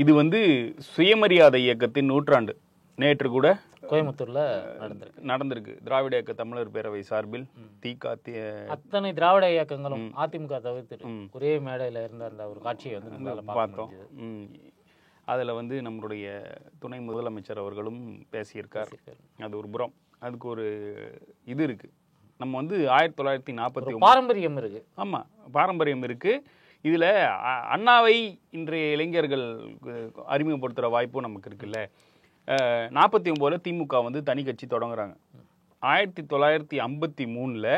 இது வந்து சுயமரியாதை இயக்கத்தின் நூற்றாண்டு. நேற்று கூட கோயம்புத்தூர்ல நடந்திருக்கு. திராவிட இயக்க தமிழர் பேரவை சார்பில் அத்தனை திராவிட இயக்கங்களும் அதிமுக தவிர்த்து ஒரே மேடையில இருந்த அந்த ஒரு காட்சியை வந்து பார்த்தோம். அதுல வந்து நம்மளுடைய துணை முதலமைச்சர் அவர்களும் பேசியிருக்கார். அது ஒரு புறம். அதுக்கு ஒரு இது இருக்கு. நம்ம வந்து 1940 பாரம்பரியம் இருக்கு. ஆமா, பாரம்பரியம் இருக்கு. இதுல அண்ணாவை இன்றைய இளைஞர்கள் அறிமுகப்படுத்துற வாய்ப்பும் நமக்கு இருக்குல்ல. 49 திமுக வந்து தனி கட்சி தொடங்குறாங்க. 1953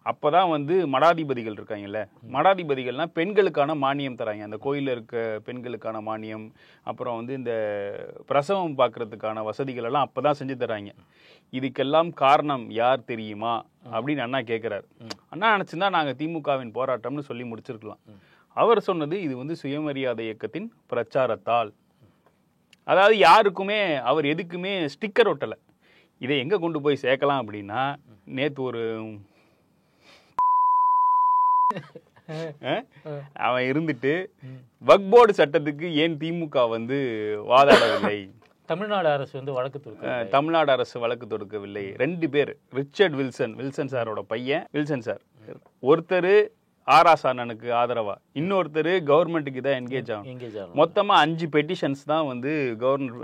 அப்போதான் வந்து மடாதிபதிகள் இருக்காங்கல்ல, மடாதிபதிகள்னா பெண்களுக்கான மானியம் தராங்க. அந்த கோயிலில் இருக்க பெண்களுக்கான மானியம், அப்புறம் வந்து இந்த பிரசவம் பார்க்கறதுக்கான வசதிகள் எல்லாம் அப்போதான் செஞ்சு தராங்க. இதுக்கெல்லாம் காரணம் யார் தெரியுமா அப்படின்னு அண்ணா கேட்குறாரு. அண்ணா நினச்சிருந்தா நாங்கள் திமுகவின் போராட்டம்னு சொல்லி முடிச்சிருக்கலாம். அவர் சொன்னது இது வந்து சுயமரியாதை இயக்கத்தின் பிரச்சாரத்தால். அதாவது யாருக்குமே அவர் எதுக்குமே ஸ்டிக்கர் ஒட்டலை. இதை எங்கே கொண்டு போய் சேர்க்கலாம் அப்படின்னா, நேற்று ஒரு அவன் இருந்துட்டு வக்ஃப் போர்டு சட்டத்துக்கு ஏன் திமுக வந்து வாதாடவில்லை, தமிழ்நாடு அரசு வந்து வழக்கு தொடுக்க தமிழ்நாடு அரசு வழக்கு தொடுக்கவில்லை. 2 பேர், ரிச்சர்ட் வில்சன் சாரோட பையன் வில்சன் சார், ஒருத்தர் ஆராஸ் அண்ணனுக்கு ஆதரவா, இன்னொருத்தர் கவர்மெண்ட்டுக்கு தான் என்கேஜ் ஆகும். மொத்தமா 5 பெட்டிஷன்ஸ் தான் வந்து கவர்னர்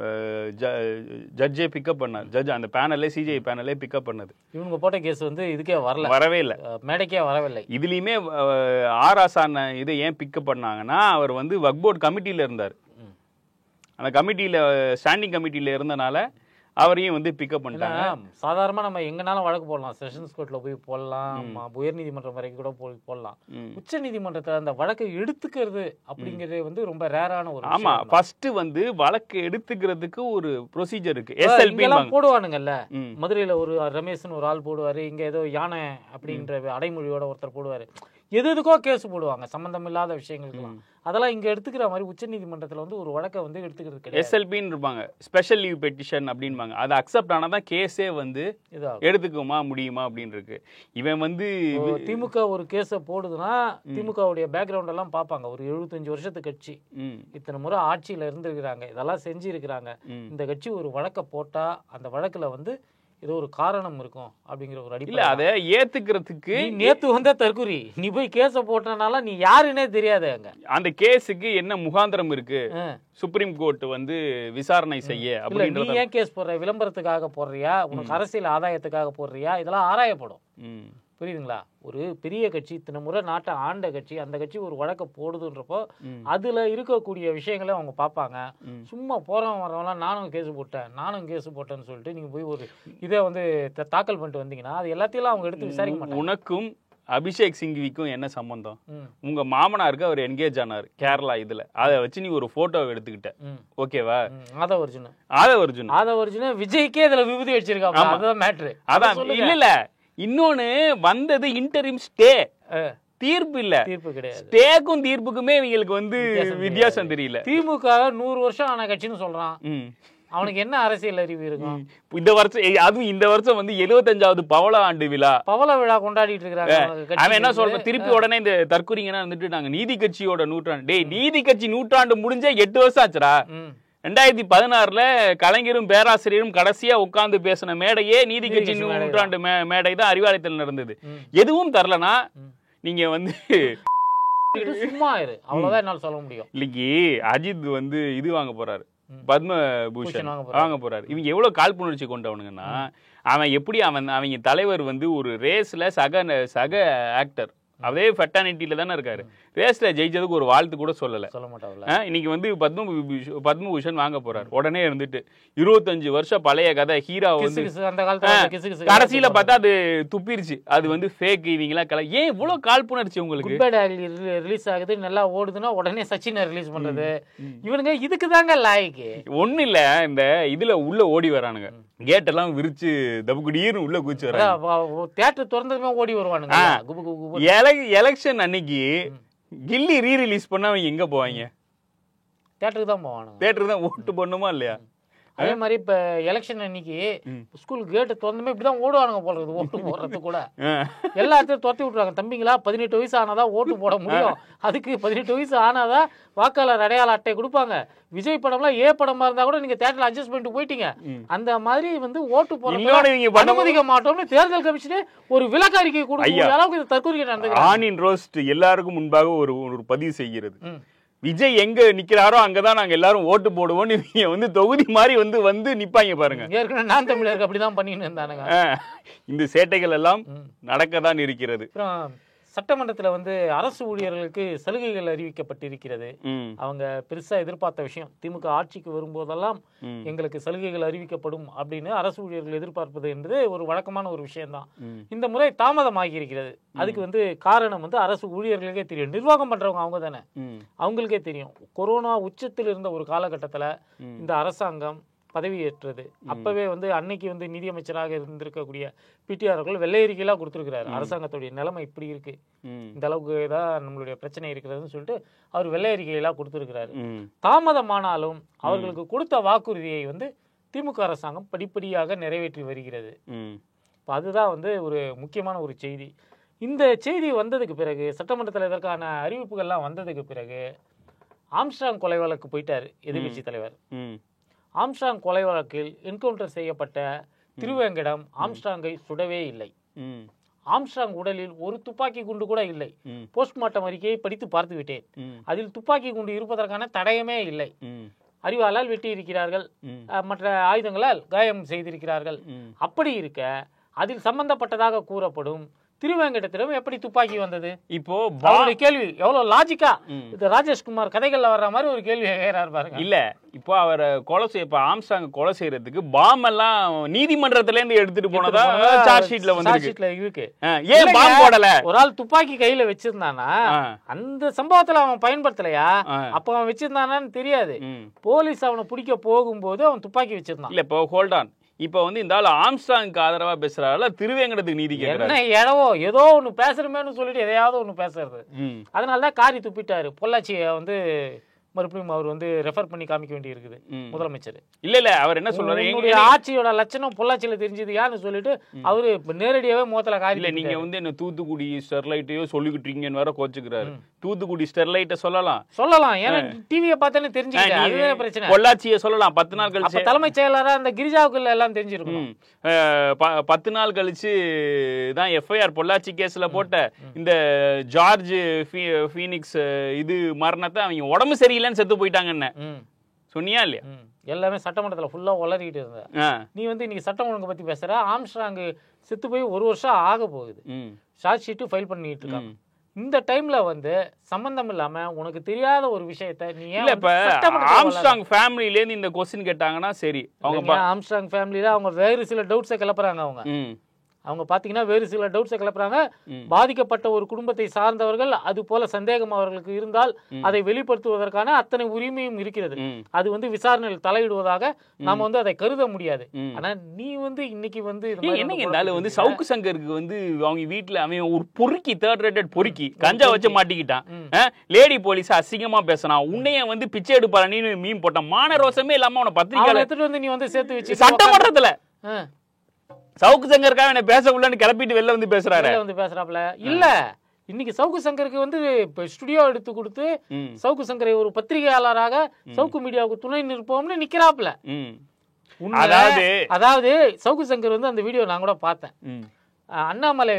ஜட்ஜே பிக்கப் பண்ணார். ஜட்ஜ் அந்த பேனலே, சிஜிஐ பேனலே பிக்கப் பண்ணது. இவங்க போட்ட கேஸ் வந்து இதுக்கே வரவே இல்லை, மேடைக்கே வரவில்லை. இதுலயுமே ஆராஸ் அண்ணன் இதை ஏன் பிக்கப் பண்ணாங்கன்னா, அவர் வந்து வக்ஃப் போர்டு கமிட்டியில இருந்தார். அந்த கமிட்டியில ஸ்டாண்டிங் கமிட்டியில இருந்தனால அவரையும் வந்து பிக்கப் பண்ணிட்டாங்க. சாதாரணமா நம்ம எங்கனாலும் வழக்கு போடலாம், செஷன்ஸ் கோர்ட்ல போய் போடலாம், உயர் நீதிமன்றம் வரைக்கும் கூட போடலாம். உச்ச நீதிமன்றத்துல அந்த வழக்கை எடுத்துக்கிறது அப்படிங்கிறது வந்து ரொம்ப ரேரான ஒரு. ஆமா, ஃபர்ஸ்ட் வந்து வழக்கு எடுத்துக்கிறதுக்கு ஒரு ப்ரொசீஜர் இருக்கு. எஸ்எல்பி எல்லாம் போடுவானுங்கல்ல. மதுரையில ஒரு ரமேஷ்னு ஒரு ஆள் போடுவாரு, இங்க ஏதோ யானை அப்படின்ற அடைமொழியோட ஒருத்தர் போடுவாரு. எதுக்கோ கேஸ் போடுவாங்க சம்பந்தம் இல்லாத விஷயங்களுக்குலாம். அதெல்லாம் இங்க எடுத்துக்கிற மாதிரி உச்ச நீதிமன்றத்துல வந்து ஒரு வழக்கை வந்து எடுத்துக்கிறது எஸ்எல்பின்னு இருப்பாங்க, ஸ்பெஷல் லீவ் பெட்டிஷன் அப்படின்பாங்க. அது அக்செப்ட் ஆனாதான் கேஸே வந்து எடுத்துக்குமா முடியுமா அப்படின்னு இருக்கு. இவன் வந்து திமுக ஒரு கேஸை போடுதுன்னா திமுகவுடைய பேக்ரவுண்ட் எல்லாம் பார்ப்பாங்க. ஒரு 75 வருஷத்து கட்சி, இத்தனை முறை ஆட்சியில இருந்திருக்கிறாங்க, இதெல்லாம் செஞ்சு இருக்கிறாங்க. இந்த கட்சி ஒரு வழக்கை போட்டா அந்த வழக்குல வந்து ஏதோ ஒரு காரணம் இருக்கும் அப்படிங்கிற ஒரு அடிப்படை. அதை ஏத்துக்கிறதுக்கு நேத்து வந்த தற்கூரி நீ போய் கேஸ போட்டனால நீ யாருன்னே தெரியாது. அங்க அந்த கேஸுக்கு என்ன முகாந்திரம் இருக்கு, சுப்ரீம் கோர்ட் வந்து விசாரணை செய்ய. நீ ஏன் கேஸ் போடுற? விளம்பரத்துக்காக போடுறியா, உனக்கு அரசியல் ஆதாயத்துக்காக போடுறியா? இதெல்லாம் ஆராயப்படும். புரியுதுங்களா? ஒரு பெரிய கட்சி, இத்தனை முறை நாட்டை ஆண்ட கட்சி, அந்த கட்சி ஒரு வழக்கை போடுதுன்றப்போ அதுல இருக்கக்கூடிய விஷயங்களை அவங்க பார்ப்பாங்க. சும்மா போறவன் வரவங்களாம் நானும் கேஸ் போட்டேன்னு சொல்லிட்டு நீங்க போய் ஒரு இதை வந்து தாக்கல் பண்ணிட்டு வந்தீங்கன்னா அது எல்லாத்தையும் அவங்க எடுத்து விசாரிக்க மாட்டாங்க. உனக்கும் அபிஷேக் சிங்விக்கும் என்ன சம்பந்தம்? உங்க மாமனாருக்கு அவர் என்கேஜ் ஆனார் கேரளா இதுல, அதை வச்சு நீ ஒரு போட்டோ எடுத்துக்கிட்ட, ஓகேவா? ஆதவர்ஜுன விஜய்க்கே இதுல விபூதி வச்சிருக்காங்க. அதான் மேட்ரு. அதான் இல்ல இன்னொன்னு வந்தது இன்டரிம் ஸ்டே, தீர்ப்பு இல்ல. தீர்ப்பு கிடையாது. ஸ்டேக்கும் தீர்ப்புக்குமே இவங்களுக்கு வந்து வித்தியாசம் தெரியல. திமுக 100 வருஷம் ஆன கட்சின்னு சொல்றான். அவனுக்கு என்ன அரசியல் அறிவு இருக்கும்? இந்த வருஷம், அதுவும் இந்த வருஷம் வந்து 75வது பவள ஆண்டு விழா கொண்டாடிட்டு இருக்காங்க. அவன் என்ன சொல்றான் திருப்பி உடனே இந்த தற்கூரிங்கன்னா வந்துட்டு நாங்க நீதி கட்சியோட நூற்றாண்டு. டேய், நீதி கட்சி நூற்றாண்டு முடிஞ்ச 8 வருஷம் ஆச்சுடா. 2016 கலைஞரும் பேராசிரியரும் கடைசியா உட்கார்ந்து பேசின மேடையே நீதி கட்சி நூற்றாண்டு மேடை தான் அறிவாலயத்தில் நடந்தது. எதுவும் தரலனா நீங்க வந்து சும்மா இரு, அவ்வளவுதான் என்னால சொல்ல முடியும். இல்லைக்கு அஜித் வந்து இது வாங்க போறாரு, பத்மபூஷன் வாங்க போறாரு. இவங்க எவ்வளவு காழ்ப்புணர்ச்சி கொண்டவனுங்கன்னா, அவன் எப்படி அவங்க தலைவர் வந்து ஒரு ரேஸ்ல சக ஆக்டர், அதே ஃபெட்டானிட்டியில தானே இருக்காரு, ரேஸ்ல ஜெயிச்சதுக்கு ஒரு வாழ்த்து கூட சொல்ல மாட்டாங்க. இன்னைக்கு வந்து பத்மபூஷன் வாங்க போறாரு. உடனே இருந்துட்டு 25 வருஷம் பழைய கதை ஹீரோ வந்து கடைசியில பார்த்தா அது துப்பிருச்சு, அது வந்து ஃபேக். இவங்களா ஏன் இவ்வளவு காழ்ப்புணர்ச்சி உங்களுக்கு? ரிலீஸ் ஆகுது, நல்லா ஓடுதுன்னா உடனே சச்சினை ரிலீஸ் பண்றது. இவனுங்க இதுக்கு தாங்க லாய்க்கு. ஒண்ணு இல்ல, இந்த இதுல உள்ள ஓடி வரானுங்க, கேட் எல்லாம் விரிச்சு தபுக்குடின்னு உள்ள குதிச்சு வராங்க. தியேட்டர் திறந்ததுமே ஓடி வருவானுங்க. எலெக்ஷன் அன்னைக்கு கில்லி ரீ-ரிலீஸ் பண்ணா அவங்க எங்க போவாங்க? தியேட்டருக்கு தான் போவானுங்க. தியேட்டருக்கு தான் ஓட்டு பண்ணுமா இல்லையா? அதே மாதிரி இப்ப எலெக்ஷன் அன்னைக்கு ஸ்கூல் கேட்டு திறந்துமே இப்படிதான் ஓடுவானுங்க போடுறது, ஓட்டு போடுறது கூட எல்லா இடத்தையும் துரத்தி விட்டுறாங்க. தம்பிங்களா 18 வயசு ஆனாதான் ஓட்டு போட முடியும், அதுக்கு 18 வயசு ஆனாதான் வாக்காளர் அடையாள அட்டை கொடுப்பாங்க. விஜய் படம்லாம் ஏ படமா இருந்தா கூட நீங்க தேட்டர்ல அட்ஜஸ்ட் பண்ணிட்டு போயிட்டீங்க. அந்த மாதிரி ஓட்டு போட அனுமதிக்க மாட்டோம்னு தேர்தல் கமிஷனே ஒரு விளக்க அறிக்கை கொடுக்கிற அளவுக்கு தற்கொலை நடந்துக்கிறாங்க. ஆனின் ரோஸ்ட் எல்லாருக்கும் முன்பாக ஒரு பதிவு செய்கிறது. விஜய் எங்க நிக்கிறாரோ அங்கதான் நாங்க எல்லாரும் ஓட்டு போடுவோம். தொகுதி மாதிரி வந்து நிப்பாங்க பாருங்க. ஏற்கனவே நான் தமிழருக்கு அப்படிதான் பண்ணிட்டு இருந்தானுங்க. இந்த சேட்டைகள் எல்லாம் நடக்கதான் இருக்கிறது. சட்டமன்றத்தில் அரசு ஊழியர்களுக்கு சலுகைகள் அறிவிக்கப்பட்டிருக்கிறது. அவங்க பெருசா எதிர்பார்த்த விஷயம், திமுக ஆட்சிக்கு வரும்போதெல்லாம் எங்களுக்கு சலுகைகள் அறிவிக்கப்படும் அப்படின்னு அரசு ஊழியர்கள் எதிர்பார்ப்பது என்பது ஒரு வழக்கமான ஒரு விஷயம்தான். இந்த முறை தாமதமாகி இருக்கிறது. அதுக்கு காரணம் அரசு ஊழியர்களுக்கே தெரியும், நிர்வாகம் பண்றவங்க அவங்க தானே, அவங்களுக்கே தெரியும். கொரோனா உச்சத்தில் இருந்த ஒரு காலகட்டத்தில் இந்த அரசாங்கம் பதவியேற்றது. அப்பவே அன்னைக்கு நிதியமைச்சராக இருந்திருக்கக்கூடிய பிடிஆர் அவர்கள் வெள்ளை அறிக்கையெல்லாம் கொடுத்திருக்கிறாரு. அரசாங்கத்துடைய நிலைமை இப்படி இருக்கு, இந்த அளவுக்கு தான் நம்மளுடைய பிரச்சனை இருக்கிறதுன்னு சொல்லிட்டு அவர் வெள்ளை அறிக்கையெல்லாம் கொடுத்திருக்கிறாரு. தாமதமானாலும் அவர்களுக்கு கொடுத்த வாக்குறுதியை திமுக அரசாங்கம் படிப்படியாக நிறைவேற்றி வருகிறது. அதுதான் ஒரு முக்கியமான ஒரு செய்தி. இந்த செய்தி வந்ததுக்கு பிறகு, சட்டமன்றத்தில் இதற்கான அறிவிப்புகள்லாம் வந்ததுக்கு பிறகு ஆம்ஸ்ட்ராங் கொலை வழக்கு போயிட்டாரு எதிர்கட்சி தலைவர். ஆம்ஸ்ட்ராங் கொலை வழக்கில் என்கவுண்டர் செய்யப்பட்ட திருவேங்கடம் ஆம்ஸ்ட்ராங்கை சுடவே இல்லை. ஆம்ஸ்ட்ராங் உடலில் ஒரு துப்பாக்கி குண்டு கூட இல்லை. போஸ்ட்மார்ட்டம் அறிக்கையை படித்து பார்த்து விட்டேன். அதில் துப்பாக்கி குண்டு இருப்பதற்கான தடயமே இல்லை. அரிவாளால் வெட்டி இருக்கிறார்கள், மற்ற ஆயுதங்களால் காயம் செய்திருக்கிறார்கள். அப்படி இருக்க அதில் சம்பந்தப்பட்டதாக கூறப்படும் திருவேங்கடத்திலும் எப்படி துப்பாக்கி வந்தது? இப்போ கேள்வி எவ்வளவு லாஜிக்கா ராஜேஷ்குமார் கதைகள்ல வர்ற மாதிரி ஒரு கேள்வி கேட்கிறாரு பாருங்க. இல்ல இப்போ அவரை கொலை செய்ய, இப்ப ஆம்ஸ்ட்ராங் கொலை செய்யறதுக்கு பாம் எல்லாம் நீதிமன்றத்துல இருந்து எடுத்துட்டு போனதா சார்ஜ் ஷீட்ல இருக்கு. ஏன் பாம் போடல? ஒரு ஆள் துப்பாக்கி கையில வச்சிருந்தானா அந்த சம்பவத்துல அவன் பயன்படுத்தலையா? அப்ப அவன் வச்சிருந்தானான்னு தெரியாது. போலீஸ் அவனை பிடிக்க போகும்போது அவன் துப்பாக்கி வச்சிருந்தான். இல்ல இப்போ ஹோல்ட் ஆன், இப்ப இந்த ஆள் ஆம்ஸ்ட்ராங்க்கு ஆதரவா பேசுறாருல, திருவேங்கடத்துக்கு நீதி கேட்கிறாரு. என்ன ஏதோ ஒண்ணு பேசுறமேன்னு சொல்லிட்டு எதையாவது ஒண்ணு பேசுறது. அதனாலதான் காரி துப்பிட்டாரு. பொள்ளாச்சியை மறுபடியும் அவர் ரெஃபர் பண்ணி காமிக்க வேண்டி இருக்குது முதலமைச்சர். இல்ல அவர் என்ன சொல்றாரு, எங்களுடைய ஆட்சியோட லட்சணம் பொள்ளாச்சியில தெரிஞ்சது யான்னு சொல்லிட்டு அவரு நேரடியாவே முகத்துல காரி. இல்ல நீங்க என்ன தூத்துக்குடி ஸ்டெர்லைட்டையோ சொல்லிக்கிட்டீங்கன்னு வேற கோச்சுக்கிறாரு. தூத்துக்குடி ஸ்டெர்லைட்டை சொல்லலாம், ஏன்னா டிவியை பார்த்தானே தெரிஞ்சுக்கிட்டேன். பிரச்சனை பொள்ளாச்சியை சொல்லலாம். 10 நாள் கழிச்சு தலைமைச் செயலரா அந்த கிரிஜாவுக்குள்ள எல்லாம் தெரிஞ்சிருக்கும். 10 நாள் கழிச்சு தான் எஃப்ஐஆர் பொள்ளாச்சி கேஸ்ல போட்ட இந்த ஜார்ஜ் ஃபீனிக்ஸ் மரணத்தை அவங்க உடம்பு சரியில்லைன்னு செத்து போயிட்டாங்கன்னு சொன்னியா இல்லையா? எல்லாமே சட்டமன்றத்துல ஃபுல்லா உளறிக்கிட்டு இருந்த நீ இன்னைக்கு சட்டம் ஒழுங்கு பத்தி பேசுற. ஆம்ஸ்ட்ராங் செத்து போய் 1 வருஷம் ஆக போகுது. சார்ஜ் ஷீட் ஃபைல் பண்ணிட்டு இருக்காங்க. இந்த டைம்ல சம்பந்தம் இல்லாம உனக்கு தெரியாத ஒரு விஷயத்தை நீ ஆம்ஸ்ட்ராங் ஃபேமிலில இருந்து இந்த क्वेश्चन கேட்டாங்கன்னா சரி, அவங்க ஆம்ஸ்ட்ராங் ஃபேமிலில அவங்க வேறு சில டவுட்ஸை கிளப்புறாங்க. அவங்க பாத்தீங்கன்னா வேறு சில டவுட்ஸை கிளப்புறாங்க. பாதிக்கப்பட்ட ஒரு குடும்பத்தை சார்ந்தவர்கள் அது போல சந்தேகம் அவர்களுக்கு இருந்தால் அதை வெளிப்படுத்துவதற்கான அத்தனை உரிமையும் இருக்கிறது. அது விசாரணையில் தலையிடுவதாக நாம அதை கருத முடியாது. ஆனா நீ இன்னைக்கு என்ன சவுக்கு சங்கருக்கு அவங்க வீட்டுல அவன் ஒரு பொறுக்கி, 3rd ரேட்டட் பொறுக்கி கஞ்சா வச்சு மாட்டிக்கிட்டான். லேடி போலீஸ் அசிங்கமா பேசினான். உன்னைய பிச்சை எடுப்பானு மீன் போட்டான். மான ரோசமே இல்லாம அவனை பத்திரிக்கை எடுத்துட்டு நீ சேர்த்து வச்சு சட்டமன்றத்துல சவுக்கு சங்கருக்காக என்ன பேச உள்ளன்னு கிளப்பிட்டு வெளில பேசுறாப்ல. இல்ல இன்னைக்கு சவுக்கு சங்கருக்கு ஸ்டுடியோ எடுத்து கொடுத்து சவுக்கு சங்கரை ஒரு பத்திரிகையாளராக சவுக்கு மீடியாவுக்கு துணை நிற்போம்னு நிக்கிறாப்ல. அதாவது சவுக்கு சங்கர் அந்த வீடியோ நான் கூட பார்த்தேன். அண்ணாமலை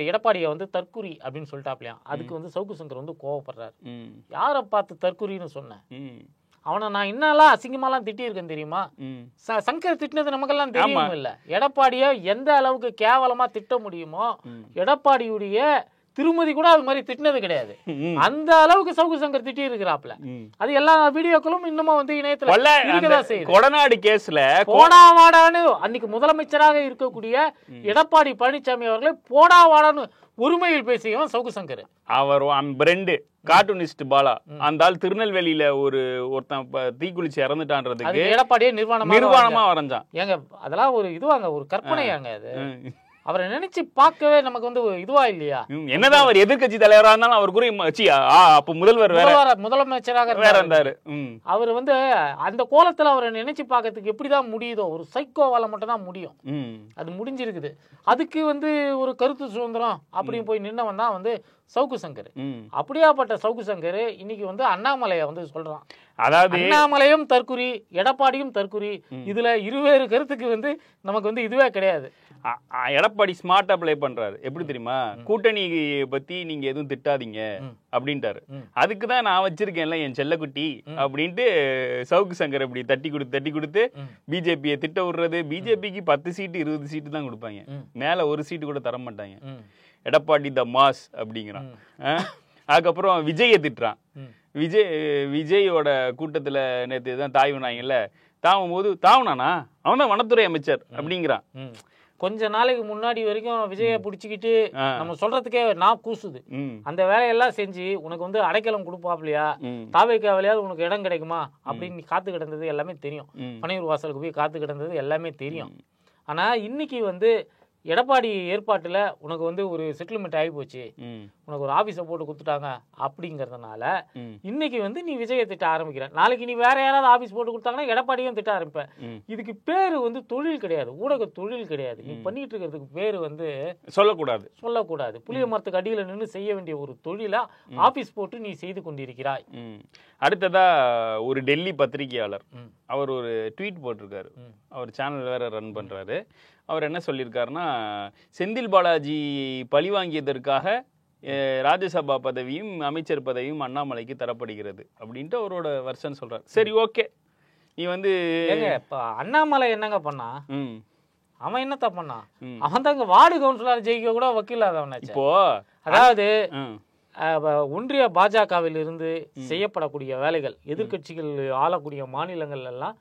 எடப்பாடியை தற்குறி அப்படின்னு சொல்லிட்டாப்லையா. அதுக்கு சவுக்கு சங்கர் கோவப்படுறாரு. யாரை பார்த்து தற்குறின்னு சொன்னேன்? அவனை நான் என்னெல்லாம் அசிங்கமாலாம் திட்டி இருக்கேன் தெரியுமா? சங்கர் திட்டினது நமக்கெல்லாம் தெரியும் இல்ல. எடப்பாடிய எந்த அளவுக்கு கேவலமா திட்ட முடியுமோ எடப்பாடியுடைய திருமதி கூட அது மாதிரி திட்டினது கிடையாது. அந்த அளவுக்கு சவுக்கு சங்கர் திட்டி இருக்கிறாப்ல. அது எல்லா வீடியோக்களும் இன்னமும் இணையத்துல கொடநாடு கேஸ்ல போடாவாடான்னு அன்னைக்கு முதலமைச்சராக இருக்கக்கூடிய எடப்பாடி பழனிசாமி அவர்களை போடாவாடான்னு உரிமையில் பேசியவன் சவுக்கு சங்கர். அவர் பிரெண்டு கார்ட்டூனிஸ்ட் பாலா, அந்த ஆள் திருநெல்வேலியில ஒருத்தன் தீக்குளிச்சு இறந்துட்டான்றதுக்கு எடப்பாடியே நிர்வாணமா வரைஞ்சான். ஏங்க அதெல்லாம் ஒரு இதுவாங்க, ஒரு கற்பனையாங்க. அது அவரை நினைச்சு பார்க்கவே நமக்கு வந்து இதுவா இல்லையா? என்னதான் அவர் எதிர்கட்சி தலைவரா இருந்தாலும் அவர் கூட அப்ப முதல்வர் முதலமைச்சராக வேற இருந்தாரு. அவர் வந்து அந்த கோலத்துல அவரை நினைச்சு பார்க்கறதுக்கு எப்படிதான் முடியுதோ, ஒரு சைக்கோவால மட்டும் தான் முடியும். அது முடிஞ்சிருக்குது. அதுக்கு வந்து ஒரு கருத்து சுதந்திரம் அப்படின்னு போய் நின்னவன் தான் வந்து சவுக்கு சங்கர். அப்படியாப்பட்ட சவுக்கு சங்கர் இன்னைக்கு வந்து அண்ணாமலையை வந்து சொல்றான். அதாவது அண்ணாமலையும் தற்குறி, எடப்பாடியும் தற்குறி. இதுல இருவேறு கருத்துக்கு வந்து நமக்கு வந்து இதுவே கிடையாது. எடப்பாடி ஸ்மார்ட் அப்ளை பண்றாரு. எப்படி தெரியுமா? கூட்டணி பத்தி நீங்க எதுவும் திட்டாதீங்க அப்படின்ட்டாரு. அதுக்குதான் நான் வச்சிருக்கேன்ல என் செல்லக்குட்டி அப்படின்ட்டு சவுக்கு சங்கர் இப்படி தட்டி கொடுத்து பிஜேபியை திட்ட விடுறது. பிஜேபிக்கு 10 சீட்டு 20 சீட்டு தான் கொடுப்பாங்க, மேல ஒரு சீட்டு கூட தர மாட்டாங்க. எடப்பாடி த மாஸ் அப்படிங்கிறான். அதுக்கப்புறம் விஜயை திட்டுறான். விஜயோட கூட்டத்துல நேற்று தான் தாய்வனாங்கல்ல, தாவும் போது தாவுனானா அவன் தான் வனத்துறை அமைச்சர் அப்படிங்கிறான். கொஞ்ச நாளைக்கு முன்னாடி வரைக்கும் விஜய பிடிச்சிக்கிட்டு நம்ம சொல்றதுக்கே நான் கூசுது. அந்த வேலையெல்லாம் செஞ்சு உனக்கு வந்து அடைக்கலம் கொடுப்பாப்லையா, தாவேக்காவிலையாவது உனக்கு இடம் கிடைக்குமா அப்படின்னு காத்து கிடந்தது எல்லாமே தெரியும். பனையூர் வாசலுக்கு போய் காத்து கிடந்தது எல்லாமே தெரியும். ஆனா இன்னைக்கு வந்து எடப்பாடி ஏற்பாட்டுல உனக்கு வந்து ஒரு செட்டில்மெண்ட் ஆகி போச்சு, உனக்கு ஒரு ஆபீஸை போட்டு கொடுத்துட்டாங்க அப்படிங்கறதுனால இன்னைக்கு வந்து நீ விஜயை திட்ட ஆரம்பிக்கிற. நாளைக்கு நீ வேற யாராவது ஆபீஸ் போட்டு கொடுத்தாங்கன்னா எடப்பாடியும் திட்ட ஆரம்பிப்ப. இதுக்கு பேரு வந்து தொழில் கிடையாது, ஊடக தொழில் கிடையாது. நீ பண்ணிட்டு இருக்கிறதுக்கு பேரு வந்து சொல்லக்கூடாது. புளிய மரத்துக்கு அடியில நின்று செய்ய வேண்டிய ஒரு தொழிலா ஆபீஸ் போட்டு நீ செய்து கொண்டிருக்கிறாய். அடுத்ததா ஒரு டெல்லி பத்திரிகையாளர் அவர் ஒரு ட்வீட் போட்டிருக்காரு. அவர் சேனல் வேற ரன் பண்றாரு. அவர் என்ன சொல்லியிருக்காருன்னா, செந்தில் பாலாஜி பழி வாங்கியதற்காக ராஜ்யசபா பதவியும் அமைச்சர் பதவியும் அண்ணாமலைக்கு தரப்படுகிறது அப்படின்ட்டு அவரோட வெர்ஷன் சொல்றாரு. சரி, ஓகே. நீ வந்து அண்ணாமலை என்னங்க பண்ணா? அவன் என்னத்த பண்ணா? அவன் தாங்க வார்டு கவுன்சிலர் ஜெயிக்க கூட வக்கீல் ஆதவனாச்சு. இப்போ அதாவது ஒன்றிய பாஜகவில் இருந்து செய்யப்படக்கூடிய வேலைகள், எதிர்கட்சிகள் ஆளக்கூடிய மாநிலங்கள் எல்லாம்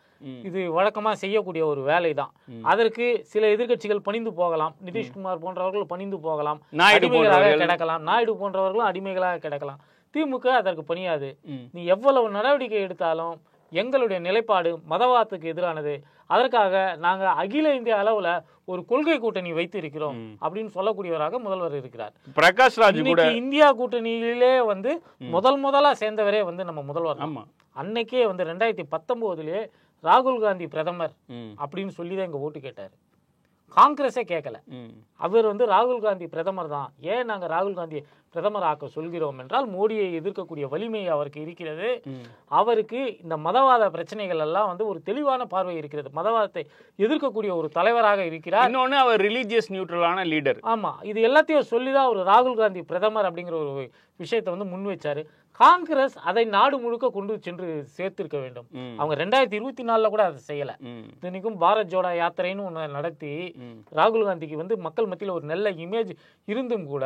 இது வழக்கமா செய்யக்கூடிய ஒரு வேலை தான். அதற்கு சில எதிர்கட்சிகள் பணிந்து போகலாம், நிதிஷ்குமார் போன்றவர்கள் பணிந்து போகலாம், அடிமைகளாக கிடக்கலாம், நாயுடு போன்றவர்களும் அடிமைகளாக கிடக்கலாம். திமுக அதற்கு பணியாது. நீ எவ்வளவு நடவடிக்கை எடுத்தாலும் எங்களுடைய நிலைப்பாடு மதவாதத்துக்கு எதிரானது, அதற்காக நாங்க அகில இந்திய அளவுல ஒரு கொள்கை கூட்டணி வைத்து இருக்கிறோம் அப்படின்னு சொல்லக்கூடியவராக முதல்வர் இருக்கிறார். பிரகாஷ் ராஜ் கூட இந்தியா கூட்டணியிலே வந்து முதலா சேர்ந்தவரே வந்து நம்ம முதல்வர். அன்னைக்கே வந்து 2019 ராகுல் காந்தி பிரதமர் அப்படின்னு சொல்லிதான் இங்க ஓட்டு கேட்டாரு. காங்கிரஸே கேட்கல. அவர் வந்து ராகுல் காந்தி பிரதமர் தான். ஏன் நாங்க ராகுல் காந்தி பிரதமர் ஆக்க சொல்கிறோம் என்றால் மோடியை எதிர்க்கக்கூடிய வலிமை அவருக்கு இருக்கிறது. அவருக்கு இந்த மதவாத பிரச்சனைகள் எல்லாம் வந்து ஒரு தெளிவான பார்வை இருக்கிறது. மதவாதத்தை எதிர்க்கக்கூடிய ஒரு தலைவராக இருக்கிறார். இன்னொன்னு அவர் ரிலீஜியஸ் நியூட்ரலான லீடர். ஆமா, இது எல்லாத்தையும் சொல்லிதான் ஒரு ராகுல் காந்தி பிரதமர் அப்படிங்கிற ஒரு விஷயத்தை வந்து முன் வச்சாரு. காங்கிரஸ் அதை நாடு முழுக்க கொண்டு சென்று சேர்த்திருக்க வேண்டும். அவங்க 2024 கூட அதை செய்யல. இன்னைக்கும் பாரத் ஜோடா யாத்திரைன்னு ஒண்ணு நடத்தி ராகுல் காந்திக்கு வந்து மக்கள் மத்தியில் ஒரு நல்ல இமேஜ் இருந்தும் கூட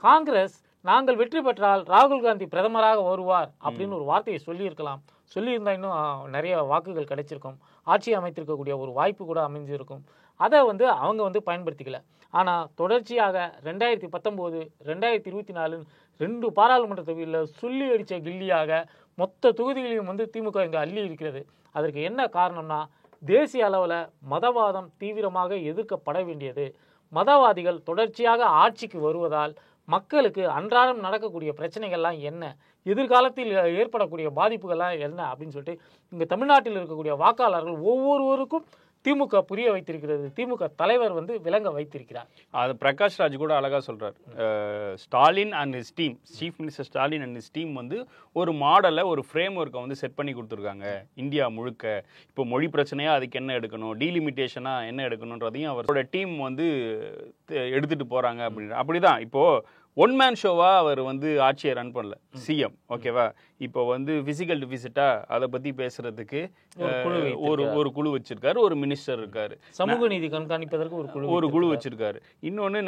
காங்கிரஸ் நாங்கள் வெற்றி பெற்றால் ராகுல் காந்தி பிரதமராக வருவார் அப்படின்னு ஒரு வார்த்தையை சொல்லியிருக்கலாம். சொல்லியிருந்தா இன்னும் நிறைய வாக்குகள் கிடைச்சிருக்கும், ஆட்சி அமைத்திருக்கக்கூடிய ஒரு வாய்ப்பு கூட அமைஞ்சிருக்கும். அதை வந்து அவங்க வந்து பயன்படுத்திக்கல. ஆனால் தொடர்ச்சியாக 2019, 2024 2 பாராளுமன்ற தொகுதியில் சொல்லி அடித்த கில்லியாக மொத்த தொகுதிகளையும் வந்து திமுக இங்கே அள்ளி இருக்கிறது. அதற்கு என்ன காரணம்னா, தேசிய அளவில் மதவாதம் தீவிரமாக எதிர்க்கப்பட வேண்டியது. மதவாதிகள் தொடர்ச்சியாக ஆட்சிக்கு வருவதால் மக்களுக்கு அன்றாடம் நடக்கக்கூடிய பிரச்சனைகள்லாம் என்ன, எதிர்காலத்தில் ஏற்படக்கூடிய பாதிப்புகள்லாம் என்ன அப்படின்னு சொல்லிட்டு இங்கே தமிழ்நாட்டில் இருக்கக்கூடிய வாக்காளர்கள் ஒவ்வொருவருக்கும் திமுக புரிய வைத்திருக்கிறது. திமுக தலைவர் வந்து விளங்க வைத்திருக்கிறார். அது பிரகாஷ் ராஜ் கூட அழகா சொல்றாரு. Stalin and his team, chief minister Stalin and his team வந்து ஒரு மாடலை, ஒரு ஃப்ரேம் ஒர்க்கை வந்து செட் பண்ணி கொடுத்துருக்காங்க இந்தியா முழுக்க. இப்போ மொழி பிரச்சனையா அதுக்கு என்ன எடுக்கணும், டீலிமிட்டேஷனா என்ன எடுக்கணுன்றதையும் அவரோட டீம் வந்து எடுத்துட்டு போறாங்க. அப்படிதான் இப்போ ஒன் மேன் ஷோவா அவர் வந்து ஆட்சியை ரன் பண்ணல, சிஎம். ஓகேவா? இப்போ வந்து பிசிக்கல் டிஃபிசிட்டா அதை பத்தி பேசுறதுக்கு ஒரு குழு வச்சிருக்காரு, ஒரு மினிஸ்டர் இருக்காரு, சமூக நீதி கண்காணிப்பதற்கு ஒரு குழு வச்சிருக்காரு. இன்னொன்னு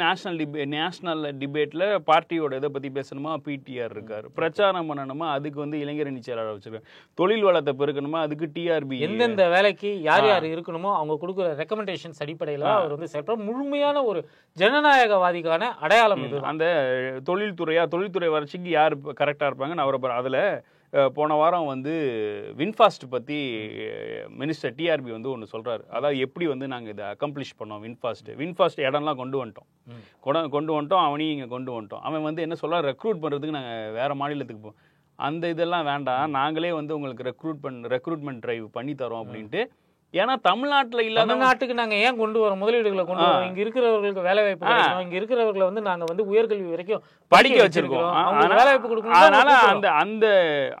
நேஷனல் டிபேட்ல பார்ட்டியோட இதை பத்தி பேசணுமா பிடிஆர் இருக்காரு, பிரச்சாரம் பண்ணணுமா அதுக்கு வந்து இளைஞரணி செயலாளர் வச்சிருக்காரு, தொழில் வளத்தை பெருக்கணுமா அதுக்கு டிஆர்பி, எந்தெந்த வேலைக்கு யார் யார் இருக்கணுமோ அவங்க கொடுக்குற ரெக்கமெண்டேஷன்ஸ் அடிப்படையில் அவர் வந்து செயல்பட முழுமையான ஒரு ஜனநாயகவாதிக்கான அடையாளம் இது. அந்த தொழில்துறை வளர்ச்சிக்கு யார் கரெக்டா இருப்பாங்கன்னு அவரை அதுல போன வாரம் வந்து வின்ஃபாஸ்ட் பற்றி மினிஸ்டர் டிஆர்பி வந்து ஒன்று சொல்கிறாரு. அதாவது எப்படி வந்து நாங்கள் இதை அக்கம்ப்ளிஷ் பண்ணோம். வின்ஃபாஸ்ட் இடம்லாம் கொண்டு வந்துட்டோம், அவனையும் இங்கே கொண்டு வந்துட்டோம். அவன் வந்து என்ன சொல்ல, ரெக்ரூட் பண்ணுறதுக்கு நாங்கள் வேறு மாநிலத்துக்கு போவோம், அந்த இதெல்லாம் வேண்டாம், நாங்களே வந்து உங்களுக்கு ரெக்ரூட்மெண்ட் டிரைவ் பண்ணி தரோம் அப்படின்ட்டு. ஏன்னா தமிழ்நாட்டுல இல்லாத தமிழ்நாட்டுக்கு நாங்க ஏன் கொண்டு வரோம், முதலீடுகளை கொண்டு வரோம், இங்க இருக்கிறவர்களுக்கு வேலை வாய்ப்பு கிடைக்கணும், இங்க இருக்கிறவர்களை வந்து நாங்க வந்து உயர்கல்வி வரைக்கும் படிக்க வச்சிருக்கோம், வேலை வாய்ப்பு கொடுக்கணும். அதனால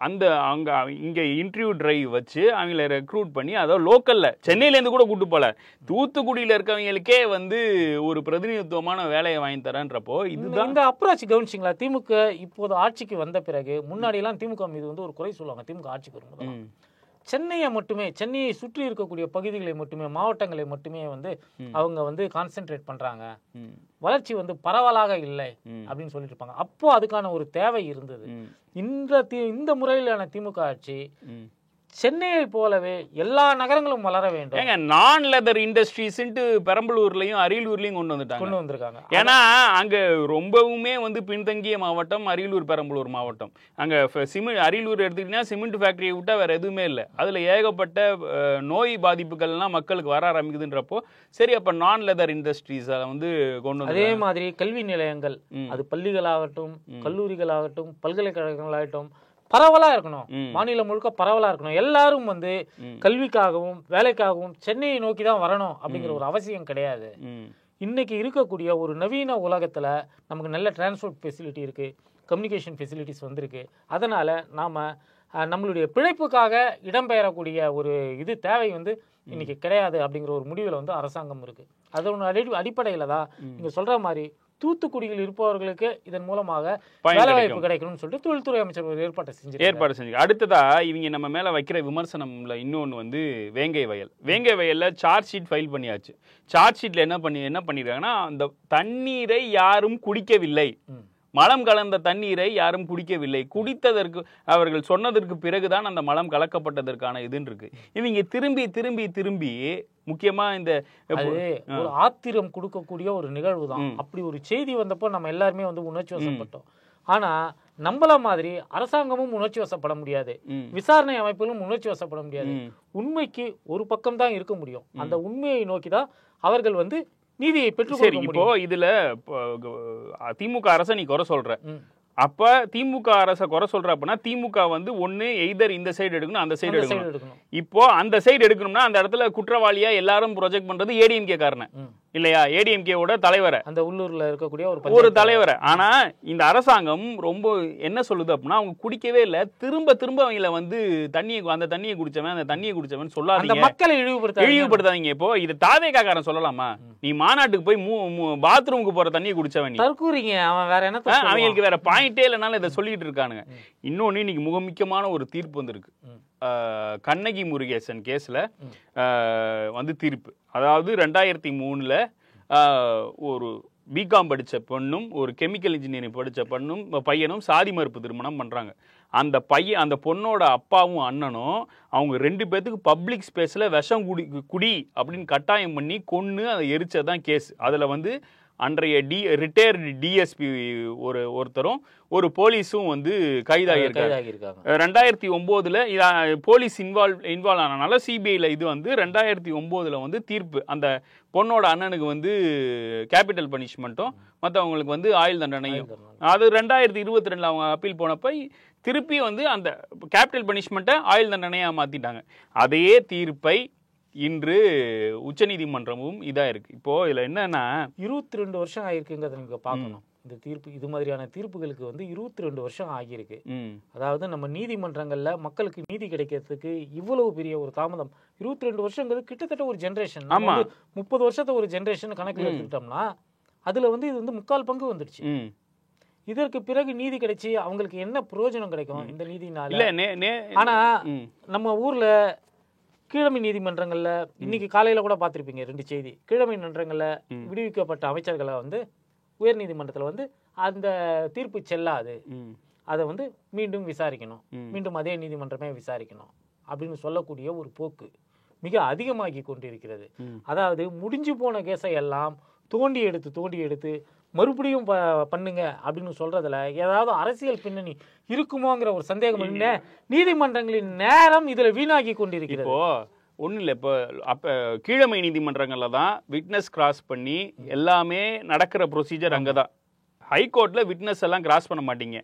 அந்த அங்க இங்க இன்டர்வியூ டிரைவ் வச்சு அவங்கள ரெக்ரூட் பண்ணி, அதாவது லோக்கல்ல சென்னையில இருந்து கூட கூட்டு போல, தூத்துக்குடியில இருக்கவங்களுக்கே வந்து ஒரு பிரதிநிதித்துவமான வேலையை வாங்கி தரேன்றப்போ இதுதான் இந்த அப்ரோச் கவனிச்சிங்களா? திமுக இப்போது ஆட்சிக்கு வந்த பிறகு, முன்னாடி எல்லாம் திமுக மீது வந்து ஒரு குறை சொல்லுவாங்க. திமுக ஆட்சிக்கு வரும்போது சென்னையை சுற்றி இருக்கக்கூடிய பகுதிகளை மட்டுமே, மாவட்டங்களை மட்டுமே வந்து அவங்க வந்து கான்சென்ட்ரேட் பண்றாங்க, வளர்ச்சி வந்து பரவலாக இல்லை அப்படின்னு சொல்லிட்டு இருப்பாங்க. அப்போ அதுக்கான ஒரு தேவை இருந்தது. இந்த முறையிலான திமுக ஆட்சி சென்னையை போலவே எல்லா நகரங்களும் வளர வேண்டும். ஏங்க நான் லெதர் இண்டஸ்ட்ரீஸ் பெரம்பலூர்லயும் அரியலூர்லயும் கொண்டு வந்திருக்காங்க. ஏன்னா அங்க ரொம்பவுமே வந்து பின்தங்கிய மாவட்டம் அரியலூர் பெரம்பலூர் மாவட்டம். அங்க அரியலூர் எடுத்துக்கிட்டீங்கன்னா சிமெண்ட் ஃபேக்டரியை விட்டா வேற எதுவுமே இல்லை. அதுல ஏகப்பட்ட நோய் பாதிப்புகள்லாம் மக்களுக்கு வர ஆரம்பிக்குதுன்றப்போ சரி, அப்ப நான் லெதர் இண்டஸ்ட்ரீஸ் வந்து கொண்டு வந்து, அதே மாதிரி கல்வி நிலையங்கள், அது பள்ளிகளாகட்டும், கல்லூரிகளாகட்டும், பல்கலைக்கழகங்களாகட்டும் பரவலா இருக்கணும், மாநிலம் முழுக்க பரவலா இருக்கணும். எல்லாரும் வந்து கல்விக்காகவும் வேலைக்காகவும் சென்னையை நோக்கி தான் வரணும் அப்படிங்கிற ஒரு அவசியம் கிடையாது. இன்னைக்கு இருக்கக்கூடிய ஒரு நவீன உலகத்துல நமக்கு நல்ல டிரான்ஸ்போர்ட் ஃபெசிலிட்டி இருக்கு, கம்யூனிகேஷன் ஃபெசிலிட்டிஸ் வந்திருக்கு. அதனால நம்மளுடைய பிழைப்புக்காக இடம்பெயரக்கூடிய ஒரு இது தேவை வந்து இன்னைக்கு கிடையாது அப்படிங்கிற ஒரு முடிவில் வந்து அரசாங்கம் இருக்கு. அதோட அடிப்படையில தான் நீங்க சொல்ற மாதிரி தூத்துக்குடியில் இருப்பவர்களுக்கு இதன் மூலமாக வேலை வாய்ப்பு கிடைக்கணும்னு சொல்லிட்டு தொழில்துறை அமைச்சர் ஒரு ஏற்பாடு செஞ்சு. அடுத்ததா இவங்க நம்ம மேல வைக்கிற விமர்சனம்ல இன்னொன்னு வந்து வேங்கை வயல்ல சார்ஜ் ஷீட் ஃபைல் பண்ணியாச்சு. சார்ஜ் ஷீட்ல என்ன பண்ணிருக்காங்கன்னா, அந்த தண்ணீரை யாரும் குடிக்கவில்லை, மலம் கலந்த தண்ணீரை யாரும் குடிக்கவில்லை, குடித்ததற்கு அவர்கள் சொன்னதற்கு பிறகுதான் அந்த மலம் கலக்கப்பட்டதற்கான இதுன்னு இருக்கு. இவங்க திரும்பி திரும்பி திரும்பி முக்கியமா இந்த ஒரு ஆத்திரம் கொடுக்கக்கூடிய ஒரு நிகழ்வு தான். அப்படி ஒரு செய்தி வந்தப்போ நம்ம எல்லாருமே வந்து உணர்ச்சி வசப்பட்டோம். ஆனா நம்மள மாதிரி அரசாங்கமும் உணர்ச்சி வசப்பட முடியாது, விசாரணை அமைப்புகளும் உணர்ச்சி வசப்பட முடியாது. உண்மைக்கு ஒரு பக்கம் தான் இருக்க முடியும். அந்த உண்மையை நோக்கிதான் அவர்கள் வந்து நீதியை பெற்று. சரி, இப்போ இதுல திமுக அரசை நீ குறை சொல்ற, அப்ப திமுக அரசை குறை சொல்ற அப்படின்னா திமுக வந்து ஒண்ணு எய்தர் இந்த சைடு எடுக்கணும், அந்த சைடு எடுக்கணும். இப்போ அந்த சைடு எடுக்கணும்னா அந்த இடத்துல குற்றவாளியா எல்லாரும் ப்ரொஜெக்ட் பண்றது ஏடிஎம்கே காரணம் இல்லையா, ஏடிஎம்கேவோட தலைவரை, அந்த உள்ளூர்ல இருக்கக்கூடிய ஒரு தலைவரை. ஆனா இந்த அரசாங்கம் ரொம்ப என்ன சொல்லுது அப்படின்னா, அவங்க குடிக்கவே இல்லை, திரும்ப அவங்கள வந்து அந்த தண்ணியை குடிச்சவன் சொல்லாதீங்க, மக்களை இழிவுபடுத்தாதீங்க. இப்போ இது தாவேகாரன் சொல்லலாமா, நீ மாநாட்டுக்கு போய் பாத்ரூமுக்கு போற தண்ணியை குடிச்சவன் தற்கூறீங்க, அவன் வேற என்ன, அவங்களுக்கு வேற பாயிண்டே இல்லைனாலும் இதை சொல்லிட்டு இருக்கானுங்க. இன்னொன்னு இன்னைக்கு மிக முக்கியமான ஒரு தீர்ப்பு வந்திருக்கு. கண்ணகி முருகேசன் கேஸ்ல வந்து தீர்ப்பு. அதாவது 2003 ஒரு பிகாம் படிச்ச பெண்ணும் ஒரு கெமிக்கல் இன்ஜினியரிங் படிச்ச பையனும் சாதி மறுப்பு திருமணம் பண்றாங்க. அந்த பொண்ணோட அப்பாவும் அண்ணனும் அவங்க 2 பேத்துக்கு பப்ளிக் ஸ்பேஸ்ல விஷம் குடி அப்படின்னு கட்டாயம் பண்ணி கொன்னு அதை எரிச்சதான் கேஸ். அதுல வந்து அன்றைய ரிட்டையர்டு டிஎஸ்பி ஒருத்தரும் ஒரு போலீஸும் வந்து கைதாகியிருக்காங்க. 2009 போலீஸ் இன்வால்வ் ஆனனால சிபிஐல இது வந்து 2009 வந்து தீர்ப்பு. அந்த பொண்ணோட அண்ணனுக்கு வந்து கேபிட்டல் பனிஷ்மெண்ட்டும் மற்றவங்களுக்கு வந்து ஆயுள் தண்டனையும். அது 2022 அவங்க அப்பீல் போனப்ப திருப்பி வந்து அந்த கேபிட்டல் பனிஷ்மெண்ட்டை ஆயுள் தண்டனையா மாத்திட்டாங்க. அதே தீர்ப்பை இன்று உச்சநீதிமன்றமும் இதா இருக்கு. இப்போ இதுல என்னன்னா 22 வருஷம் ஆயிருக்குங்கிறத நீங்க பார்க்கணும். இந்த தீர்ப்பு, இது மாதிரியான தீர்ப்புகளுக்கு வந்து 22 வருஷம் ஆகியிருக்கு. அதாவது நம்ம நீதிமன்றங்கள்ல மக்களுக்கு நீதி கிடைக்கிறதுக்கு இவ்வளவு பெரிய ஒரு தாமதம். 22 வருஷங்கிறது கிட்டத்தட்ட ஒரு ஜெனரேஷன். 30 வருஷத்தை ஒரு ஜெனரேஷன் கணக்கில் எடுத்துக்கிட்டோம்னா அதுல வந்து இது வந்து 3/4 பங்கு வந்துடுச்சு. இதற்கு பிறகு நீதி கிடைச்சி அவங்களுக்கு என்ன பிரயோஜனம் கிடைக்கும் இந்த நீதினால? ஆனா நம்ம ஊர்ல கீழமை நீதிமன்றங்கள்ல இன்னைக்கு காலையில கூட பார்த்திருப்பீங்க 2 செய்தி. கீழமை நீதிமன்றங்கள்ல விடுவிக்கப்பட்ட அமைச்சர்களை வந்து உயர் நீதிமன்றத்துல வந்து அந்த தீர்ப்பு செல்லாது, அதை வந்து மீண்டும் விசாரிக்கணும், மீண்டும் அதே நீதிமன்றமே விசாரிக்கணும் அப்படின்னு சொல்லக்கூடிய ஒரு போக்கு மிக அதிகமாகி கொண்டிருக்கிறது. அதாவது முடிஞ்சு போன கேஸை எல்லாம் தோண்டி எடுத்து மறுபடியும் பண்ணுங்க அப்படின்னு சொல்றதுல ஏதாவது அரசியல் பின்னணி இருக்குமோங்கிற ஒரு சந்தேகம் என்ன நீதிமன்றங்களின் நேரம் இதுல வீணாகி கொண்டிருக்கிறது. இப்போ ஒன்றும் இல்லை, இப்போ அப்போ கீழமை நீதிமன்றங்களில் தான் விட்னஸ் கிராஸ் பண்ணி எல்லாமே நடக்கிற ப்ரொசீஜர் அங்கே தான். ஹைகோர்ட்ல விட்னஸ் எல்லாம் கிராஸ் பண்ண மாட்டீங்க.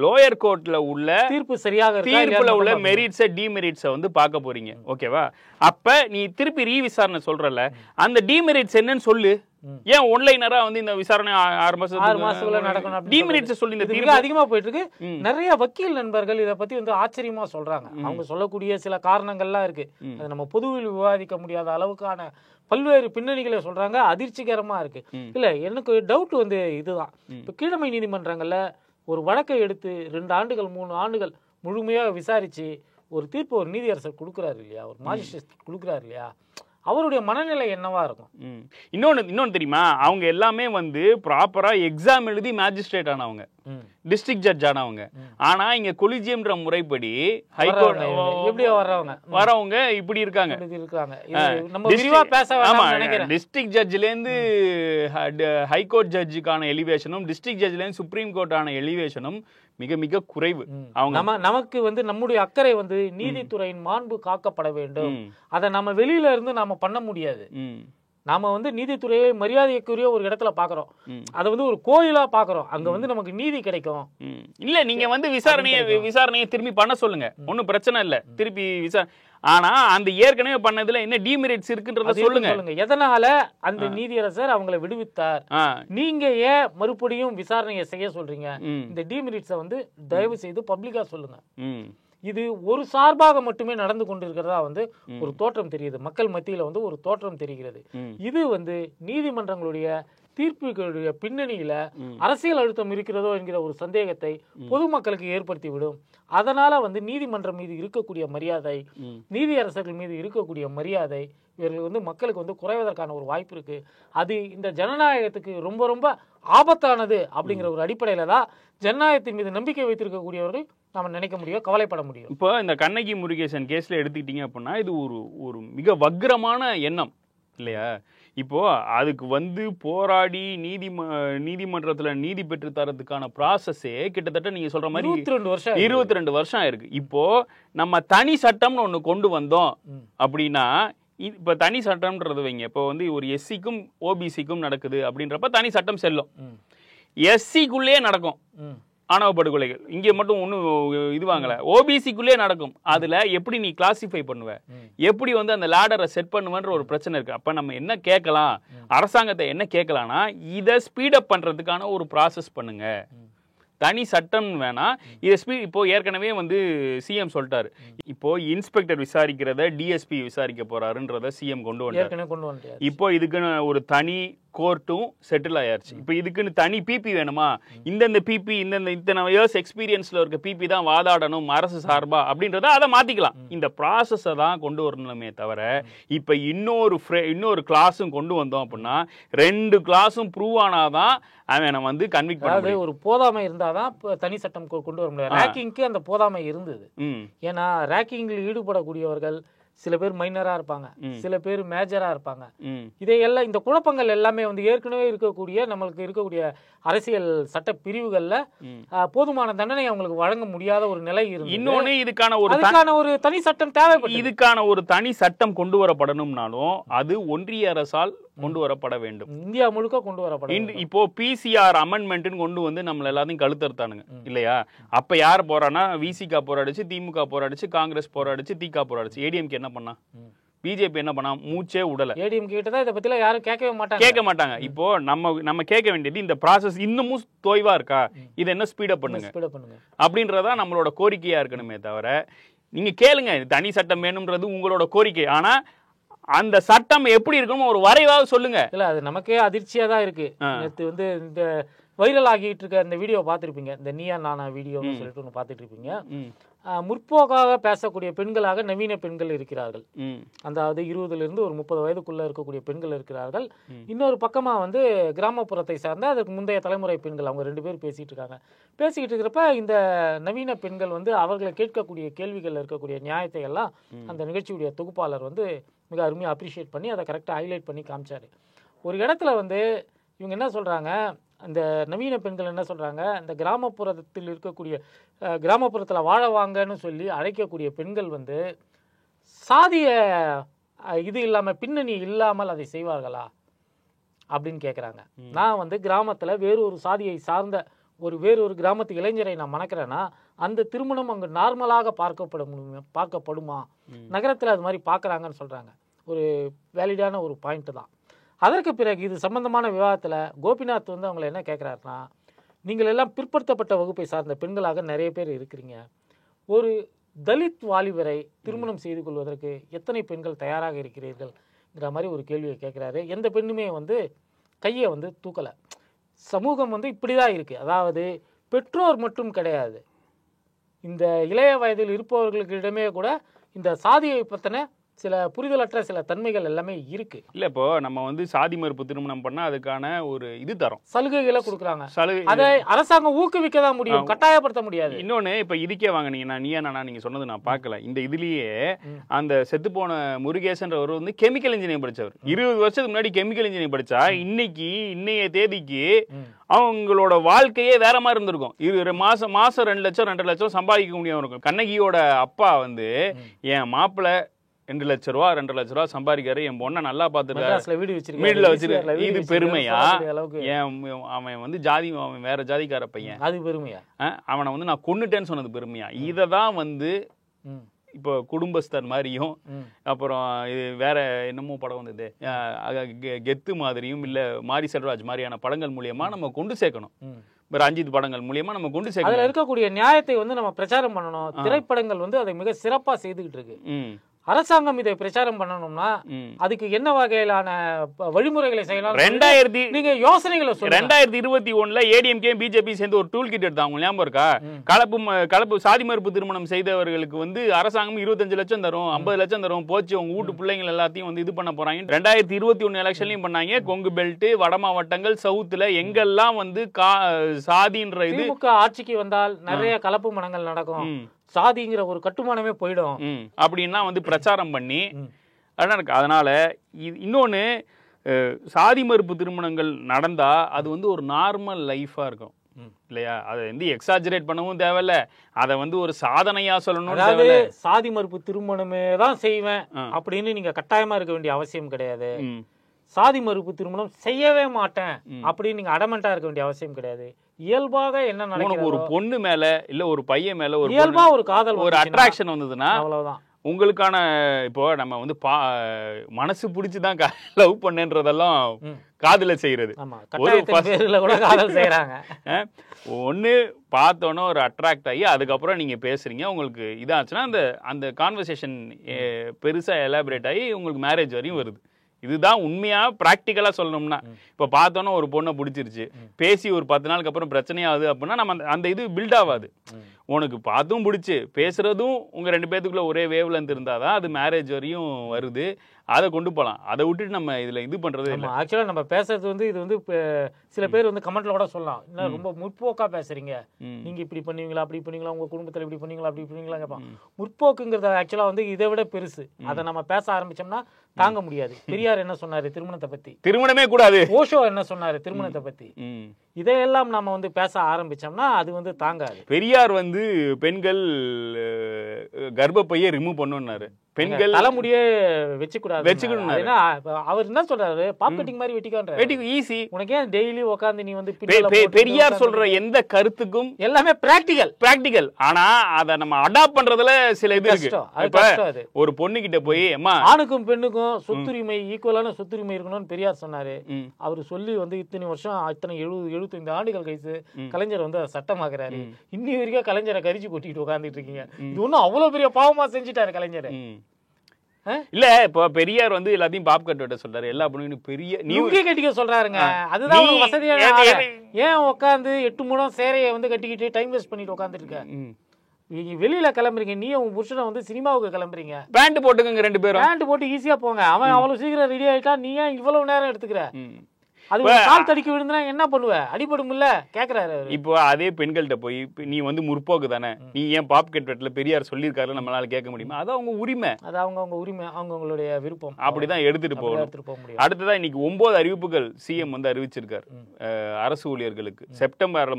லோயர் கோர்ட்ல உள்ள தீர்ப்பு சரியாக தீர்ப்புல உள்ள மெரிட்ஸை டிமெரிட்ஸை வந்து பார்க்க போறீங்க. ஓகேவா? அப்ப நீ திருப்பி ரீவிசாரணை சொல்றல, அந்த டிமெரிட்ஸ் என்னன்னு சொல்லு. ஏன் ஒன்லைனரா வந்து இந்த விசாரணை 6 மாசத்துல நடக்கணும் டிமெரிட்ஸ் சொல்லி இந்த தீர்ப்பு அதிகமா போயிட்டு இருக்கு. நிறைய வக்கீல் நண்பர்கள் இதை பத்தி வந்து ஆச்சரியமா சொல்றாங்க. அவங்க சொல்லக்கூடிய சில காரணங்கள்லாம் இருக்கு, அது நம்ம பொதுவில் விவாதிக்க முடியாத அளவுக்கான பல்வேறு பின்னணிகளை சொல்றாங்க. அதிர்ச்சிகரமா இருக்கு. இல்ல எனக்கு டவுட் வந்து இதுதான், இப்ப கீழமை நீதிமன்றங்கள்ல ஒரு வழக்கை எடுத்து 2 ஆண்டுகள் 3 ஆண்டுகள் முழுமையாக விசாரிச்சு ஒரு தீர்ப்பு ஒரு நீதியரசர் கொடுக்குறாரு இல்லையா, ஒரு மாஜிஸ்ட்ரேட் கொடுக்குறாரு இல்லையா, அவருடைய மனநிலை என்னவா இருக்கும்? இன்னொன்னு தெரியுமா, அவங்க எல்லாமே வந்து ப்ராப்பரா எக்ஸாம் எழுதி மேஜிஸ்ட்ரேட் ஆனவங்க, டிஸ்ட்ரிக்ட் ஜட்ஜ் ஆனவங்க. ஆனா இங்க கொலிஜியம்ன்ற முறைப்படி ஹைகோர்ட் எப்படியோ வரவங்க இப்படி இருக்காங்க. டிஸ்ட்ரிக்ட் ஜட்ஜ்ல இருந்து ஹைகோர்ட் ஜட்ஜுக்கான எலிவேஷனும் டிஸ்ட்ரிக்ட் ஜட்ஜ்ல இருந்து சுப்ரீம் கோர்ட்டான எலிவேஷனும் மிக மிக குறைவு. அவங்க நமக்கு வந்து நம்முடைய அக்கறை வந்து நீதித்துறையின் மாண்பு காக்கப்பட வேண்டும். அதை நம்ம வெளியில இருந்து நாம பண்ண முடியாது. நாம வந்து நீதித்துறையை மரியாதைக்குரிய ஒரு இடத்துல பாக்குறோம், அதை வந்து ஒரு கோயிலா பாக்குறோம். அங்க வந்து நமக்கு நீதி கிடைக்கும். இல்ல நீங்க வந்து விசாரணையை திரும்பி பண்ண சொல்லுங்க, ஒன்னும் பிரச்சனை இல்ல, திருப்பி ஆனா அந்த ஏற்கனவே பண்ணதுல என்ன டிமெரிட்ஸ் இருக்குன்றத சொல்லுங்க. எதனால அந்த நீதியரசர் அவங்களை விடுவித்தார், நீங்க ஏன் மறுபடியும் விசாரணையை செய்ய சொல்றீங்க, இந்த டிமெரிட்ஸை வந்து தயவு செய்து பப்ளிக்கா சொல்லுங்க. இது ஒரு சார்பாக மட்டுமே நடந்து கொண்டிருக்கிறதா வந்து ஒரு தோற்றம் தெரியுது, மக்கள் மத்தியில வந்து ஒரு தோற்றம் தெரிகிறது. இது வந்து நீதிமன்றங்களுடைய தீர்ப்புகளுடைய பின்னணியில அரசியல் அழுத்தம் இருக்கிறதோ என்கிற ஒரு சந்தேகத்தை பொதுமக்களுக்கு ஏற்படுத்தி விடும். அதனால வந்து நீதிமன்றம் மீது இருக்கக்கூடிய மரியாதை, நீதியரசர்கள் மீது இருக்கக்கூடிய மரியாதை இவர்கள் வந்து மக்களுக்கு வந்து குறைவதற்கான ஒரு வாய்ப்பு இருக்கு. அது இந்த ஜனநாயகத்துக்கு ரொம்ப ரொம்ப ஆபத்தானது. அப்படிங்கிற ஒரு அடிப்படையில தான் ஜனநாயகத்தின் மீது நம்பிக்கை வைத்திருக்கக்கூடியவர்கள் நாம நினைக்க முடியும், கவலைப்பட முடியும். இப்போ இந்த கண்ணகி முருகேசன் கேஸ்ல எடுத்துக்கிட்டீங்க அப்படின்னா இது ஒரு மிக வக்ரமான எண்ணம் இல்லையா? இப்போ அதுக்கு வந்து போராடி நீதிமன்றத்துல நீதி பெற்று தரதுக்கான ப்ராசஸே கிட்டத்தட்ட நீங்க சொல்ற மாதிரி 22 வருஷம் ஆயிருக்கு. இப்போ நம்ம தனி சட்டம்னு ஒண்ணு கொண்டு வந்தோம் அப்படின்னா, இப்ப தனி சட்டம்ன்றது வைங்க, இப்போ வந்து ஒரு எஸ்சிக்கும் ஓபிசிக்கும் நடக்குது அப்படின்றப்ப தனி சட்டம் செல்லும். எஸ்சிக்குள்ளே நடக்கும் ஆணவ படுகொலைகள், இங்க மட்டும் ஒன்னும் இது வாங்கல, ஓபிசிக்குள்ளே நடக்கும். அதுல எப்படி நீ கிளாசிஃபை பண்ணுவ, எப்படி வந்து அந்த லேடரை செட் பண்ணுவன்ற ஒரு பிரச்சனை இருக்கு. அப்ப நம்ம என்ன கேட்கலாம், அரசாங்கத்தை என்ன கேட்கலாம்னா, இதை ஸ்பீடப் பண்றதுக்கான ஒரு ப்ராசஸ் பண்ணுங்க. தனி சட்டம் வேணா, இதை இப்போ ஏற்கனவே வந்து சிஎம் சொல்லிட்டாரு, இப்போ இன்ஸ்பெக்டர் விசாரிக்கிறத டிஎஸ்பி விசாரிக்க போறாருன்றத சிஎம் கொண்டு வந்தாரு. இப்போ இதுக்குன்னு ஒரு தனி கோர்ட்டும் செட்டில் ஆயாச்சு. இப்போ இதுக்குன்னு தனி பிபி வேணுமா, இந்தந்த பிபி இத்தனை இயர்ஸ் எக்ஸ்பீரியன்ஸ்ல இருக்க பிபி தான் வாதாடணும் அரசு சார்பா அப்படின்றத அதை மாத்திக்கலாம். இந்த ப்ராசஸை தான் கொண்டு வரணுமே தவிர, இப்போ இன்னொரு கிளாஸும் கொண்டு வந்தோம் அப்படின்னா 2 கிளாஸும் ப்ரூவ் ஆனாதான் அவனை வந்து கன்விக்ட் பண்ண. ஒரு போதாமை இருந்தாதான் தனி சட்டம் கொண்டு வர முடியாது. ரேக்கிங்க்கு அந்த போதாமை இருந்தது. ஏன்னா ரேக்கிங்கில் ஈடுபடக்கூடியவர்கள் சில பேர் மைனரா இருப்பாங்க, சில பேர் மேஜரா இருப்பாங்க. இதையெல்லாம் இந்த குழப்பங்கள் எல்லாமே வந்து ஏற்கனவே இருக்கக்கூடிய நம்மளுக்கு இருக்கக்கூடிய அரசியல் சட்ட பிரிவுகள்ல போதுமான தண்டனை அவங்களுக்கு வழங்க முடியாத ஒரு நிலை இருக்கு. இன்னொன்னு இதுக்கான ஒரு தனி சட்டம் தேவைப்படும். இதுக்கான ஒரு தனி சட்டம் கொண்டு வரப்படணும்னாலும் அது ஒன்றிய அரசால் கொண்டு வரப்பட வேண்டும், இந்தியா முழுக்க கொண்டு வரப்படும். இப்போ பிசிஆர் அமெண்ட்மெண்ட் கொண்டு வந்து நம்மள எல்லாத்தையும் கழுத்தறுத்தானுங்க இல்லையா? அப்ப யார் போறானா, விசிகா போராடிச்சு, திமுக போராடிச்சு, காங்கிரஸ் போராடிச்சு, திக போராடிச்சு, ஏடிஎம்கே என்ன பண்ணா, பிஜேபி என்ன பண்ணா, மூச்சே உடல. ஏடிஎம் கிட்ட தான் இத பத்தில யாரும் கேட்க மாட்டாங்க. இப்போ நம்ம கேட்க வேண்டியது, இந்த ப்ராசஸ் இன்னமும் தொய்வா இருக்கா, இதை என்ன ஸ்பீடப் பண்ணுங்க அப்படின்றதா நம்மளோட கோரிக்கையா இருக்கணுமே தவிர, நீங்க கேளுங்க தனி சட்டம் வேணும்ன்றது உங்களோட கோரிக்கை. ஆனா அந்த சட்டம் எப்படி இருக்கணும் ஒரு வரைவாக சொல்லுங்க. இல்ல அது நமக்கே அதிர்ச்சியா தான் இருக்கு. நேத்து வந்து இந்த வைரல் ஆகிட்டு இருக்க இந்த வீடியோ பார்த்துருப்பீங்க, இந்த நீயா நானா வீடியோன்னு சொல்லிட்டு ஒன்று பார்த்துட்டு இருப்பீங்க. முற்போக்காக பேசக்கூடிய பெண்களாக நவீன பெண்கள் இருக்கிறார்கள். அதாவது 20லிருந்து ஒரு 30 வயதுக்குள்ள இருக்கக்கூடிய பெண்கள் இருக்கிறார்கள். இன்னொரு பக்கமா வந்து கிராமப்புறத்தை சார்ந்த அதுக்கு முந்தைய தலைமுறை பெண்கள், அவங்க 2 பேர் பேசிட்டு இருக்காங்க. பேசிக்கிட்டு இருக்கிறப்ப இந்த நவீன பெண்கள் வந்து அவர்களை கேட்கக்கூடிய கேள்விகள் இருக்கக்கூடிய நியாயத்தை எல்லாம் அந்த நிகழ்ச்சியுடைய தொகுப்பாளர் வந்து மிக அருமையாக அப்ரிஷியேட் பண்ணி அதை கரெக்டாக ஹைலைட் பண்ணி காமிச்சாரு. ஒரு இடத்துல வந்து இவங்க என்ன சொல்றாங்க, இந்த நவீன பெண்கள் என்ன சொல்கிறாங்க, இந்த கிராமப்புறத்தில் இருக்கக்கூடிய கிராமப்புறத்தில் வாழ வாங்கன்னு சொல்லி அழைக்கக்கூடிய பெண்கள் வந்து சாதிய இது இல்லாமல் பின்னணி இல்லாமல் அதை செய்வார்களா அப்படின்னு கேட்குறாங்க. நான் வந்து கிராமத்தில் வேறொரு சாதியை சார்ந்த வேறொரு கிராமத்து இளைஞரை நான் மணக்கிறேன்னா அந்த திருமணம் அங்கே நார்மலாக பார்க்கப்படுமா? நகரத்தில் அது மாதிரி பார்க்குறாங்கன்னு சொல்கிறாங்க. ஒரு வேலிடான ஒரு பாயிண்ட்டு தான். அதற்கு பிறகு இது சம்பந்தமான விவாதத்தில் கோபிநாத் வந்து அவங்களை என்ன கேட்குறாருன்னா, நீங்கள் எல்லாம் பிற்படுத்தப்பட்ட வகுப்பை சார்ந்த பெண்களாக நிறைய பேர் இருக்கிறீங்க, ஒரு தலித் வாலிபரை திருமணம் செய்து கொள்வதற்கு எத்தனை பெண்கள் தயாராக இருக்கிறீர்கள்ங்கிற மாதிரி ஒரு கேள்வியை கேட்குறாரு. எந்த பெண்ணுமே வந்து கையை வந்து தூக்கலை. சமூகம் வந்து இப்படி தான் இருக்குது. அதாவது பெற்றோர் மட்டும் கிடையாது, இந்த இளைய வயதில் இருப்பவர்களுக்கிடமே கூட இந்த சாதியை பற்றின சில புரிதலற்ற சில தன்மைகள் எல்லாமே இருக்கு. இல்ல இப்போ நம்ம வந்து சாதி மறுப்பு திருமணம் பண்ணா அதுக்கான ஒரு இது தரோம், சலுகைகளை கொடுக்குறாங்க. அதை அரசாங்கம் ஊக்குவிக்க தான் முடியும், கட்டாயப்படுத்த முடியாது. இன்னொன்னு இப்ப இதுக்கே வாங்கினீங்கன்னா நீங்க சொன்னது நான் பார்க்கல. இந்த இதுலயே அந்த செத்து போன முருகேசன்றவர் வந்து கெமிக்கல் இன்ஜினியரிங் படிச்சவர். 20 வருஷத்துக்கு முன்னாடி கெமிக்கல் இன்ஜினியரிங் படிச்சா இன்னைய தேதிக்கு அவங்களோட வாழ்க்கையே வேற மாதிரி இருந்திருக்கும். மாசம் 2 லட்சம் 2.5 லட்சம் சம்பாதிக்க முடியாம இருக்கும். கண்ணகியோட அப்பா வந்து என் மாப்பிள்ள 2 லட்ச ரூபா 2.5 லட்ச ரூபா சம்பாதிக்காரு, என் பொண்ணை நல்லா பாத்துருக்காரு, வீடுல வச்சிருக்காரு. இது பெருமையா? அவன் வந்து அவன் வேற ஜாதிக்கார பையன், அது பெருமையா? அவனை வந்து நான் கொன்னுட்டேன்னு சொன்னது பெருமையா? இததான் வந்து இப்போ குடும்பஸ்தர் மாதிரியும் அப்புறம் இது வேற என்னமோ படம் வந்தது கெத்து மாதிரியும் இல்ல மாரி செல்வராஜ் மாதிரியான படங்கள் மூலியமா நம்ம கொண்டு சேர்க்கணும். ரஞ்சித் படங்கள் மூலியமா நம்ம கொண்டு சேர்க்கணும். அதுல இருக்கக்கூடிய நியாயத்தை வந்து நம்ம பிரச்சாரம் பண்ணணும். திரைப்படங்கள் வந்து அதை மிக சிறப்பா செய்துகிட்டு இருக்கு. அரசாங்கம் இதை பிரச்சாரம் பண்ணணும்னா அதுக்கு என்ன வகையிலான வழிமுறைகளை செய்யலாம்? நீங்க யோசனைகளை சொல்லுங்க. 2021 ஏடிஎம்கே பிஜேபி சேர்ந்து ஒரு டூல் கிட் எடுத்தாங்க, ஞாபகம் இருக்கா? கலப்பு சாதி மறுப்பு திருமணம் செய்தவர்களுக்கு வந்து அரசாங்கம் 25 லட்சம் தரும், 50 லட்சம் தரும், போச்சு உங்க வீட்டு பிள்ளைங்க எல்லாத்தையும் வந்து இது பண்ண போறாங்க. 2021 எலெக்ஷன்லயும் பண்ணாங்க. கொங்கு பெல்ட், வட மாவட்டங்கள், சவுத்துல எங்கெல்லாம் வந்து சாதின்ற இது ஆட்சிக்கு வந்தால் நிறைய கலப்பு மனங்கள் நடக்கும், சாதிங்கிற ஒரு கட்டுமானமே போயிடும் அப்படின்னா வந்து பிரச்சாரம் பண்ணி அதனால இன்னொன்னு சாதி மறுப்பு திருமணங்கள் நடந்தா அது வந்து ஒரு நார்மல் லைஃபா இருக்கும் இல்லையா? அதை வந்து எக்ஸாஜரேட் பண்ணவும் தேவையில்ல, அதை வந்து ஒரு சாதனையா சொல்லணும். அதாவது சாதி மறுப்பு திருமணமே தான் செய்வேன் அப்படின்னு நீங்க கட்டாயமா இருக்க வேண்டிய அவசியம் கிடையாது. சாதி மறுப்பு திருமணம் செய்யவே மாட்டேன் அப்படின்னு நீங்க அடமெண்டா இருக்க வேண்டிய அவசியம் கிடையாது. இயல்பாக என்ன நடக்கும், ஒரு பொண்ணு மேல இல்ல ஒரு பையன் மேல ஒரு இயல்பா ஒரு காதல், ஒரு அட்ராக்ஷன் வந்ததுன்னா அவ்வளவுதான் உங்களுக்கான. இப்போ நம்ம வந்து மனசு பிடிச்சுதான் லவ் பண்ணன்றதெல்லாம் காதல செய்யறது, ஒண்ணு பார்த்தோன்னே ஒரு அட்ராக்ட் ஆகி அதுக்கப்புறம் நீங்க பேசுறீங்க, உங்களுக்கு இதாச்சுன்னா அந்த கான்வர்சேஷன் பெருசா எலாபரேட் ஆகி உங்களுக்கு மேரேஜ் வரையும் வருது. இதுதான் உண்மையா பிராக்டிக்கலா சொல்லணும்னா. இப்ப பார்த்தோன்னா ஒரு பொண்ணை பிடிச்சிருச்சு, பேசி ஒரு 10 நாளுக்கு அப்புறம் பிரச்சனையாகுது அப்படின்னா நம்ம அந்த இது பில்ட் ஆகாது. உனக்கு பார்த்தும் பிடிச்சி பேசுறதும் உங்க 2 பேத்துக்குள்ள ஒரே வேவ் லென்த் இருந்தாதான் அது மேரேஜ் வரையும் வருது. அதை கொண்டு போகலாம். அதை விட்டுட்டு நம்ம இதுல இது பண்றது இல்லை. ஆக்சுவலா நம்ம பேசுறது வந்து இது வந்து சில பேர் வந்து கமெண்ட்ல கூட சொல்லலாம், என்ன ரொம்ப முற்போக்கா பேசுறீங்க, நீங்க இப்படி பண்ணுவீங்களா அப்படி பண்ணுவீங்களா, உங்க குடும்பத்துல இப்படி பண்ணுவீங்களா அப்படி பண்ணுவீங்களா கேட்பான். முற்போக்குங்கிறத ஆக்சுவலா வந்து இதை விட பெருசு. அதை நம்ம பேச ஆரம்பிச்சோம்னா தாங்க முடியாது. பெரியார் என்ன சொன்னாரு திருமணத்தை பத்தி? திருமணமே கூடாது. ஓஷோ என்ன சொன்னாரு திருமணத்தை பத்தி? இதையெல்லாம் நம்ம வந்து பேச ஆரம்பிச்சோம்னா அது வந்து தாங்காது. பெரியார் வந்து பெண்கள் கர்ப்பப்பையை ரிமூவ் பண்ணுனாரு, பெண்கள் தலைமுடியே வச்சுக்கணும். அவர் என்ன சொல்றாரு, பாப் கட்டிங் மாதிரி வெட்டிக்க ஈஸி. உனக்கு ஏன் டெய்லி உட்காந்து நீ வந்து பெரியார் சொல்ற எந்த கருத்துக்கும் எல்லாமே பிராக்டிகல். ஆனா அத நம்ம அடாப்ட் பண்றதுல சில இது இருக்கு. ஒரு பொண்ணு கிட்ட போய் ஆணுக்கும் பெண்ணுக்கும் சொத்துரிமை ஈக்குவலான சொத்துரிமை இருக்கணும்னு பெரியார் சொன்னாரு. அவரு சொல்லி வந்து இத்தனை வருஷம் 75 ஆண்டுகள் கழிச்சு கலைஞர் வந்து சட்டமாக்குறாரு. இன்னி வரைக்கும் கலைஞரை கரிச்சு கொட்டிட்டு உட்காந்துட்டு இருக்கீங்க. இது ஒன்னும் அவ்வளவு பெரிய பாவமா செஞ்சுட்டாரு கலைஞர் இல்ல. இப்போ பெரியார் வந்து எல்லாத்தையும் பாப் கட் வெட்ட சொல்றாரு, எல்லா பொண்ணுக்கும் பெரிய நியூக்கே கட்டிக்க சொல்றாருங்க. அதுதான் வசதியான. ஏன் உட்காந்து 8 முழம் சேரையை வந்து கட்டிக்கிட்டு டைம் வேஸ்ட் பண்ணிட்டு உட்காந்துட்டு இருக்க? வெளியில கிளம்புறீங்க, நீ உங்க புருஷனை வந்து சினிமாவுக்கு கிளம்புறீங்க, பேண்ட் போட்டுக்கங்க, 2 பேரும் பேண்ட் போட்டு ஈஸியா போங்க. அவன் அவ்வளவு சீக்கிரம் ரெடி ஆயிட்டா, நீ ஏன் இவ்வளவு நேரம் எடுத்துக்கிற? அது கால் தடிக்க விழுந்தா என்ன பண்ணுவ, அடிபடும் இல்ல கேக்குறாரு. இப்போ அதே பெண்கள்கிட்ட போய் நீ வந்து முற்போக்கு தானே, நீ ஏன் பாப்கெட் வெட்ல பெரியார் சொல்லியிருக்காரு நம்மளால கேட்க முடியுமா? அது அவங்க உரிமை, அது அவங்க உரிமை, அவங்களுடைய விருப்பம், அப்படிதான் எடுத்துட்டு போகணும். அடுத்ததான் இன்னைக்கு 9 அறிவிப்புகள் சிஎம் வந்து அறிவிச்சிருக்காரு அரசு ஊழியர்களுக்கு. செப்டம்பர்ல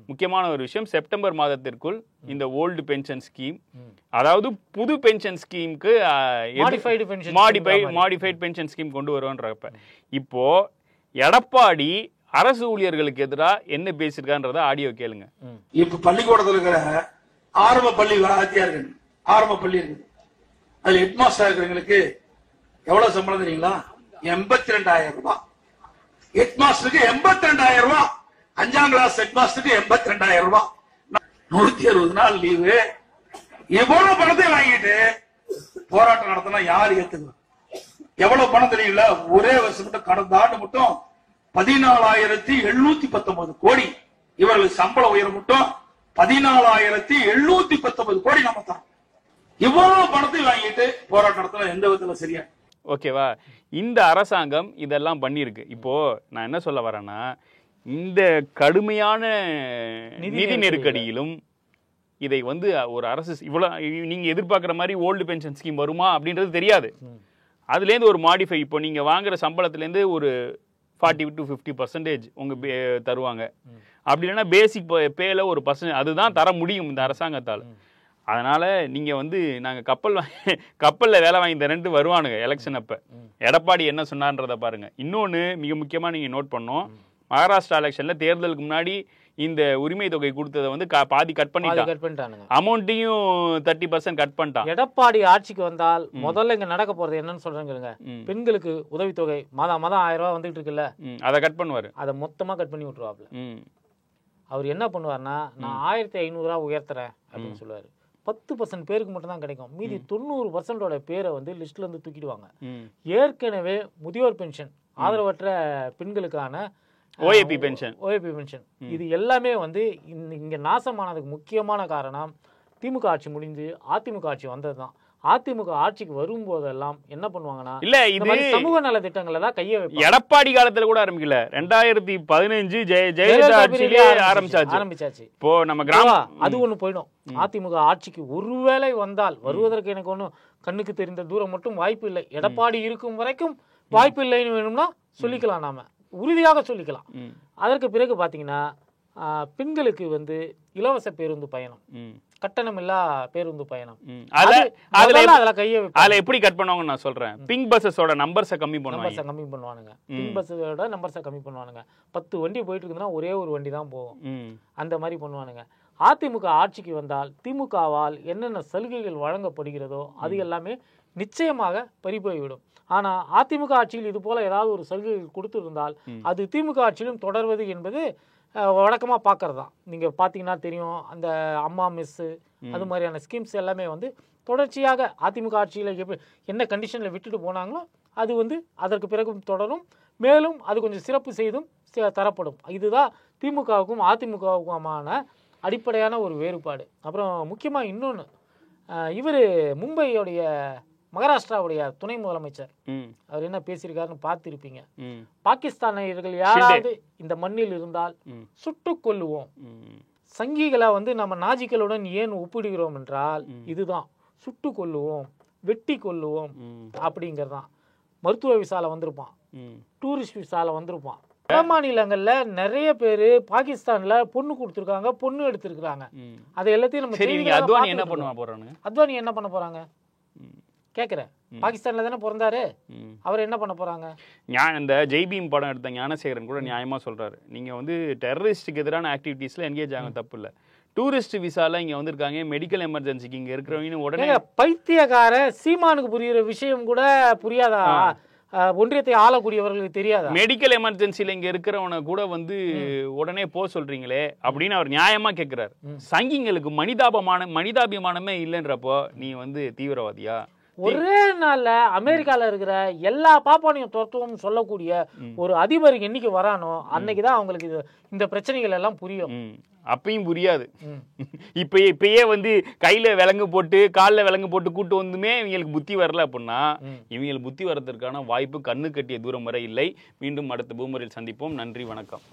முக்கியமான ஒரு விஷயம், செப்டம்பர் மாதத்திற்குள் இந்த ஓல்டு பென்ஷன் ஸ்கீம், அதாவது புது பென்ஷன் ஸ்கீமுக்கு மாடிஃபைட் பென்ஷன் ஸ்கீம் கொண்டு வருவோன்றப்ப இப்போ எடப்பாடி அரசு ஊழியர்களுக்கு எதிராக என்ன பேசிருக்கான்றத ஆடியோ கேளுங்க. இப்ப பள்ளிக்கூடத்தில் இருக்கிற ஆரம்ப பள்ளி வாத்தியார்கள், ஆரம்ப பள்ளி இருக்குது, அதுல ஹெட்மாஸ்டர் இருக்கிறவங்களுக்கு எவ்வளவு சம்பளம் தெரியுங்களா? 82,000 ரூபாய். ஹெட்மாஸ்டருக்கு 82,000 ரூபாய். 5ஆம் கிளாஸ் ஹெட்மாஸ்டருக்கு 82,000 ரூபாய். 160 நாள் லீவு. எவ்வளவு பணத்தை வாங்கிட்டு போராட்டம் நடத்தினா யார் ஏத்துக்குவா? எவ்வளவு பணம் தெரியல? ஒரே வருஷம் மட்டும் கடந்த ஆண்டு மட்டும் 14,719 கோடி. இவர்களுக்கு சம்பள உயரம் மட்டும் 14,719 கோடி நம்ம தான். இவ்வளவு பணத்தை வாங்கிட்டு போராட்டம் நடத்தினா எந்த விதத்துல சரியா? ஓகேவா? இந்த அரசாங்கம் இதெல்லாம் பண்ணிருக்கு. இப்போ நான் என்ன சொல்ல வரேன்னா, இந்த கடுமையான நிதி நெருக்கடியிலும் இதை வந்து ஒரு அரசு இவ்வளவு நீங்க எதிர்பார்க்கிற மாதிரி ஓல்டு பென்ஷன் ஸ்கீம் வருமா அப்படின்றது தெரியாது. அதுலேருந்து ஒரு மாடிஃபை, இப்போ நீங்க வாங்குற சம்பளத்துலேருந்து ஒரு 40 to 50% உங்க தருவாங்க. அப்படி இல்லைன்னா பேசிக் பேல ஒரு % அதுதான் தர முடியும் இந்த அரசாங்கத்தால். அதனால நீங்க வந்து நாங்க கப்பல்ல வேலை வாங்கி தரேன்ட்டு வருவானுங்க எலெக்ஷன் அப்ப. எடப்பாடி என்ன சொன்னார்ன்றத பாருங்க. இன்னொன்னு மிக முக்கியமா நீங்க நோட் பண்ணோம், மகாராஷ்டிரா எலெக்ஷன்ல தேர்தலுக்கு முன்னாடி இந்த உரிமை தொகை கொடுத்ததை வந்து பாதி கட் பண்ணிட்டாங்க, அமௌண்ட்டையும் 30% கட் பண்ணிட்டான். எடப்பாடி ஆட்சிக்கு வந்தால் முதல்ல இங்க நடக்க போறது என்னன்னு சொல்றேங்க, பெண்களுக்கு உதவித்தொகை மாதம் 1000 ரூபாய் வந்துட்டு இருக்குல்ல, அதை கட் பண்ணுவாரு, அதை மொத்தமா கட் பண்ணி விட்டுருவாப்ல. அவர் என்ன பண்ணுவார்னா, நான் 1500 ரூபாய் உயர்த்துறேன் அப்படின்னு சொல்லுவாரு. 10% பேருக்கு மட்டும் தான் கிடைக்கும். மீதி 90% பேரை வந்து லிஸ்ட்ல இருந்து தூக்கிடுவாங்க. ஏற்கனவே முதியோர் பென்ஷன், ஆதரவற்ற பெண்களுக்கான ஓஏபி பென்ஷன், இது எல்லாமே வந்து இங்க நாசமானதுக்கு முக்கியமான காரணம் திமுக ஆட்சி முடிந்து அதிமுக ஆட்சி வந்ததுதான். அதிமுக ஆட்சிக்கு வரும்போதெல்லாம் என்ன பண்ணுவாங்கன்னா, இல்ல இது சமூக நல திட்டங்களை தான் கைய வைப்பாங்க. எடப்பாடி காலத்துல கூட ஆரம்பிக்கல, 2015 ஜெயலலிதா ஆட்சியிலே ஆரம்பிச்சாச்சு. இப்போ நம்ம கிராமம் அது ஒண்ணு போயிடும். அதிமுக ஆட்சிக்கு ஒருவேளை வந்தால், வருவதற்கு எனக்கு ஒன்னும் கண்ணுக்கு தெரிந்த தூரம் மட்டும் வாய்ப்பு இல்லை. எடப்பாடி இருக்கும் வரைக்கும் வாய்ப்பு இல்லைன்னு வேணும்னா சொல்லிக்கலாம், நாம உறுதியாக சொல்லிக்கலாம். அதற்கு பிறகு பாத்தீங்கன்னா, பெண்களுக்கு வந்து இலவச பேருந்து பயணம், கட்டணம் இல்லா பேருந்து பயணம், அதுல எப்படி கட் பண்ணுவாங்க நான் சொல்றேன். பிங்க் பஸ்ஸோட நம்பர்ஸை கம்மி பண்ணுவானுங்க. பிங்க் பஸ்ஸோட நம்பர்ஸை கம்மி பண்ணுவானுங்க. 10 வண்டி போயிட்டு இருக்குதுன்னா ஒரே ஒரு வண்டி தான் போகும், அந்த மாதிரி பண்ணுவானுங்க. அதிமுக ஆட்சிக்கு வந்தால் திமுகவால் என்னென்ன சலுகைகள் வழங்கப்படுகிறதோ அது எல்லாமே நிச்சயமாக பறிபோய்விடும். ஆனா அதிமுக ஆட்சியில் இது போல ஏதாவது ஒரு சலுகைகள் கொடுத்திருந்தால் அது திமுக ஆட்சியிலும் தொடர்வது என்பது வழக்கமா பாக்குறதா. நீங்க பாத்தீங்கன்னா தெரியும், அந்த அம்மா மெஸ் அது மாதிரியான ஸ்கீம்ஸ் எல்லாமே வந்து தொடர்ச்சியாக அதிமுக ஆட்சியில என்ன கண்டிஷன்ல விட்டுட்டு போனாங்களோ அது வந்து அதற்கு பிறகும் தொடரும். மேலும் அது கொஞ்சம் சிறப்பு செய்தும் தரப்படும். இதுதான் திமுகவுக்கும் அதிமுகவுக்குமான அடிப்படையான ஒரு வேறுபாடு. அப்புறம் முக்கியமா இன்னொன்னு, இவர் மும்பையோடைய மகாராஷ்டிராவுடைய துணை முதலமைச்சர் அவர் என்ன பேசியிருக்காருன்னு பார்த்திருப்பீங்க. பாகிஸ்தானியர்கள் யாராவது இந்த மண்ணில் இருந்தால் சுட்டுக் கொல்லுவோம். சங்கிகளை வந்து நம்ம நாஜிகளுடன் ஏன் ஒப்பிடுகிறோம் என்றால் இதுதான், சுட்டு கொல்லுவோம், வெட்டி கொல்லுவோம் அப்படிங்கறதான். மருத்துவ விசால வந்திருப்பான், டூரிஸ்ட் விசால வந்திருப்பான். வட மாநிலங்கள்ல நிறைய பேரு பாகிஸ்தான்ல பொண்ணு கொடுத்திருக்காங்க, பொண்ணு எடுத்திருக்காங்க. அதை எல்லாத்தையும் நம்ம அத்வானி என்ன பண்ண போறாங்க, அத்வானி என்ன பண்ண போறாங்க கேக்குறேன். பாகிஸ்தான்ல தானே பிறந்தாரு, அவர் என்ன பண்ண போறாங்க? இந்த ஜெய்பீம் படம் எடுத்த ஞானசேகரன் கூட நியாயமா சொல்றாரு, நீங்க வந்து டெரரிஸ்டுக்கு எதிரான ஆக்டிவிட்டீஸ்ல என்கேஜ் ஆக தப்பு இல்ல, டூரிஸ்ட் விசால இங்க வந்திருக்காங்க, மெடிக்கல் எமர்ஜென்சிக்கு இங்க இருக்கிறவங்க உடனே பைத்தியக்கார சீமானுக்கு புரியுற விஷயம் கூட புரியாதா? ஒன்றியத்தை ஆளக்கூடியவர்களுக்கு தெரியாதா? மெடிக்கல் எமர்ஜென்சில இங்க இருக்கிறவனை கூட வந்து உடனே போ சொல்றீங்களே அப்படின்னு அவர் நியாயமா கேட்கிறார். சங்கிங்களுக்கு மனிதாபிமானமே இல்லைன்றப்போ நீ வந்து தீவிரவாதியா? ஒரே நாள்ல அமெரிக்கால இருக்கிற எல்லா பாப்பானையும் துரத்துவோம் சொல்லக்கூடிய ஒரு அதிபர் என்னைக்கு வரானோ அன்னைக்குதான் அவங்களுக்கு இந்த பிரச்சனைகள் எல்லாம் புரியும். அப்பயும் புரியாது. இப்பயே வந்து கையில விலங்கு போட்டு காலில் விலங்கு போட்டு கூட்டு வந்துமே இவங்களுக்கு புத்தி வரல அப்படின்னா இவங்களுக்கு புத்தி வர்றதற்கான வாய்ப்பு கண்ணு கட்டிய தூரம் வரை இல்லை. மீண்டும் அடுத்த பூமரில் சந்திப்போம். நன்றி, வணக்கம்.